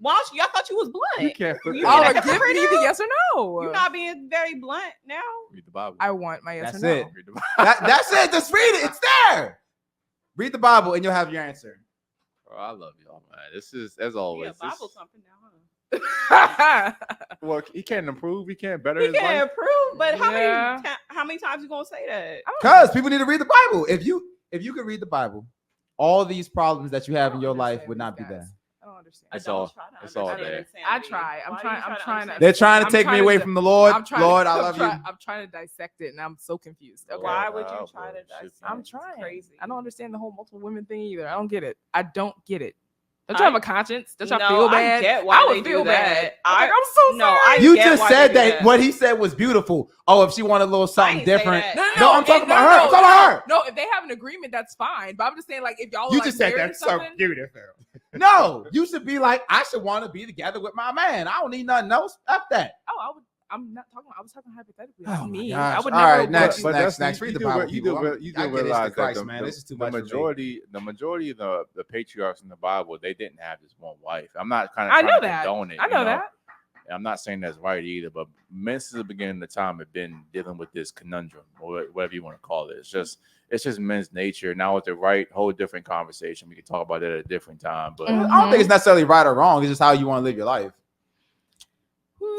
Why don't you? I thought you was blunt. You can't flip You that. being a Oh, give hypocrite me the now? yes or no. You're not being very blunt now. Read the Bible. I want my yes That's or no. it. Read the Bible. That's it. Just read it. It's there. Read the Bible and you'll have your answer. Bro, I love y'all, man. This is as always. Yeah, Bible this- something now, huh? Well, he can't improve. He can't better He his can life. improve, but Yeah. how many times you gonna say that? Because people need to read the Bible. If you could read the Bible, all these problems that you have in your life would not be there. I don't understand. It's I don't all- try to it's all understand there. insanity. I try. I'm Why do trying- you I'm try trying to- understand They're trying to I'm take me trying away to- from the Lord. I'm trying Lord, to, I love you. I'm trying to dissect it, and I'm so confused. Okay. Why would you Wow, try to bro. dissect? I'm It's trying. Crazy. I don't understand the whole multiple women thing either. I don't get it. I don't get it. Don't you have a conscience? Don't you No, feel I bad? get why I would they do feel that. bad. I'm like, I'm so No, sorry. I You get just why said they do that what he said was beautiful. Oh, if she wanted a little something didn't say different. that. No, I'm talking about her. I'm talking about her. No, if they have an agreement, that's fine. But I'm just saying, like, if y'all are, You like, just said married or that's so something- beautiful. No, you should be like, I should want to be together with my man. I don't need nothing else. F that. Oh, I'm not talking. I was talking hypothetically. Oh Not my me. gosh. I would All never. right, next. But Next. that's Read you the do Bible, re- you people. do re- you I do get it. It's realize the Christ, that man. This is too the much for me. majority of the patriarchs in the Bible, they didn't have just one wife. I'm not kind of I trying know to that. condone it, I you know that. I'm not saying that's right either, but men since the beginning of the time have been dealing with this conundrum or whatever you want to call it. It's just men's nature. Now with the right, whole different conversation. We can talk about that at a different time. But Mhm. I don't think it's necessarily right or wrong. It's just how you want to live your life.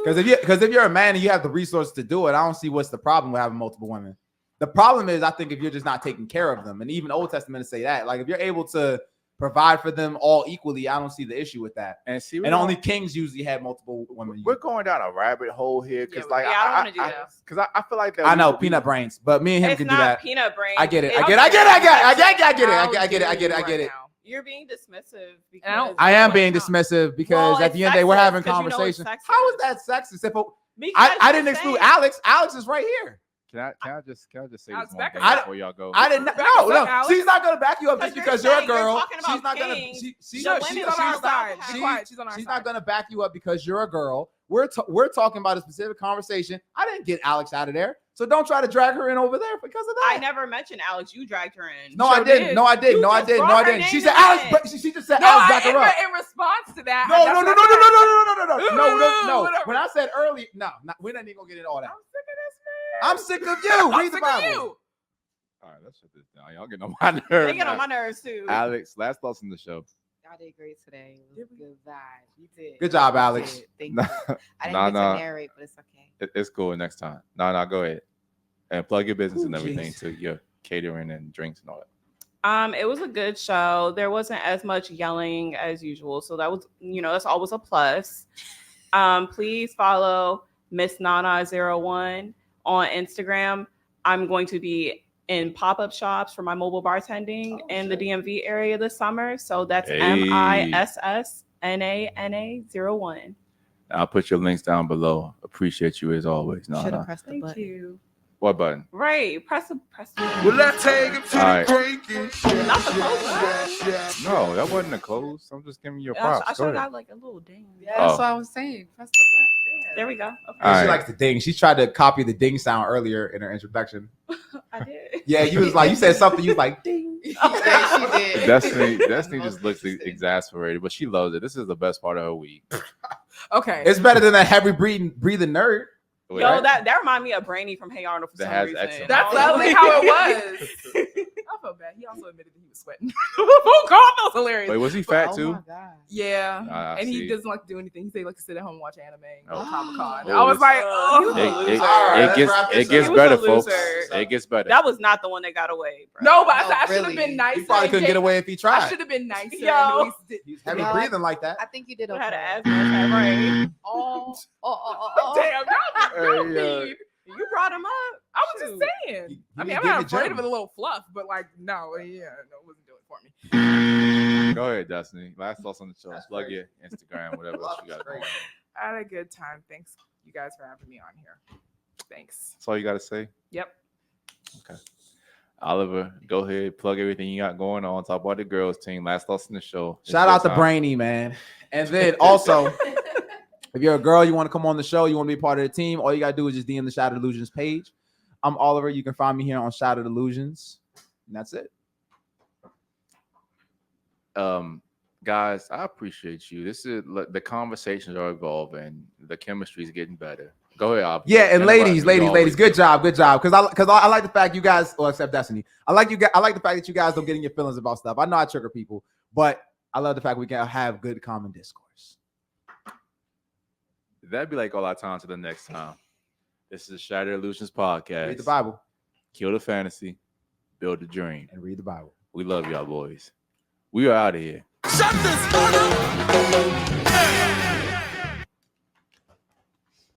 Because if you're a man and you have the resources to do it, I don't see what's the problem with having multiple women. The problem is, I think if you're just not taking care of them, and even Old Testament say that, like if you're able to provide for them all equally, I don't see the issue with that. and see, And only kings usually had multiple women. we're going down a rabbit hole here because Yeah, like I don't wanna do that. because I feel like that I know peanut brains, but me and him It's can do not that. peanut brain. I get it. I It's- get it. I get it. I get it. I get it. I get it. I How get it. I get it. I dare get you it. right now. You're being dismissive because I don't- I am that's being not- dismissive because Well, at the it's end of the day, we're sexist having 'cause you know it's conversation. sexist. How is that sexist? If Because I didn't you're exclude saying- Alex. Alex is right here. can I just say Alex, this one back thing us up. before y'all go? I didn't. Back No, us up, no. Alex. She's not gonna back you up just Because because you're you're a saying you're girl. talking about She's not gonna. kings. She's No, not. she's She's on our not. side. She- Be quiet. She's on our She's side. not gonna back you up because you're a girl. We're talking about a specific conversation. I didn't get Alex out of there, so don't try to drag her in over there because of that. I never mentioned Alex. You dragged her in. No, I Sure didn't. did. No, I didn't. You No, I just didn't. No, brought I her didn't. She name said in Alex. it. But she just said No, Alex. Back her up. in response to that. No, that's no, no, what no, I no, said. no, no, no, no, no, no, no, no. Whatever. When I said early, no, we're not even gonna get into all that. I'm sick of this, man. I'm sick of you. I'm Read the sick of Bible. you. All right, let's shut this down. Y'all getting on my nerves. They get on now. my nerves too. Alex, last thoughts on the show. Y'all did great today. It was a good vibe. You did. Good job, You Alex. did. Thank Nah, you. I didn't nah, get nah. to narrate, but it's okay. It's cool next time. No, go ahead and plug your business Ooh, and everything jeez. to your catering and drinks and all that. It was a good show. There wasn't as much yelling as usual, so that was, that's always a plus. Please follow Miss Nana01 on Instagram. I'm going to be in pop-up shops for my mobile bartending in the DMV area this summer. So that's Hey. MISSNANA01. I'll put your links down below. Appreciate you as always. No, Should no. have pressed the Thank button. you. What button? Right. Press the Will I take him to All right. the breaking? Not the close one. No, that wasn't a close. I'm just giving you your I props. should Go have ahead. got like a little ding. Yeah, that's Oh. what I was saying. Press the button. Yeah. There we go. Okay. All She right. likes the ding. She tried to copy the ding sound earlier in her introduction. I did. Yeah, you was like, you said something. You was like, ding. Yeah, she did. Destiny Most just looks interesting. exasperated, but she loves it. This is the best part of her week. Okay. It's better than a heavy breathing nerd. Wait, Yo, that reminded me of Brainy from Hey Arnold for That some has reason. excellent- That's I was literally like- how it was. I felt bad. He also admitted that he was sweating. Oh God, that was hilarious. Wait, was he fat Oh too? my God. Yeah, Ah, and see. he doesn't like to do anything. He said he likes to sit at home and watch anime and go to Oh. Comic-Con. Oh, I was it's- like, he oh. was a It, loser. it, All right, it let's gets wrap this it up. gets He was a better, folks. loser. It gets better. That was not the one that got away, bro. No, but I No, said I should have really. been nicer. He probably and couldn't get Jake- away if he I tried. should have been nicer. Yo. and at least did- He's heavy No, breathing like that. I think you did You okay. had an asthma attack, right? Oh. Damn, y'all Hey, mean. You brought him up. I was just Shoot. saying. He I was mean, I'm getting not the afraid gym. of a little fluff, but like, no, it wasn't doing it for me. Go ahead, Destiny. Last thoughts on the show. That's Plug great. your Instagram, whatever else you got going on. I had a good time. Thanks, you guys, for having me on here. Thanks. That's all you got to say. Yep. Oliver, go ahead, plug everything you got going on. Talk about the girls team. Last thoughts on the show. It's Shout your out to time. Brainy, man. And then also, if you're a girl, you want to come on the show, you want to be part of the team, all you got to do is just DM the Shattered Illusionz page. I'm Oliver. You can find me here on Shattered Illusionz. And that's it. Guys, I appreciate you. This is the conversations are evolving. The chemistry is getting better. Go ahead, Ob. Yeah, and ladies, always good do. job. Because I like the fact you guys, well, except Destiny, I like the fact that you guys don't get in your feelings about stuff. I know I trigger people, but I love the fact we can have good common discourse. That'd be like all our time to the next time. This is Shattered Illusionz Podcast. Read the Bible Kill the fantasy, build the dream. and read the Bible. We love y'all boys. We are out of here. Shut this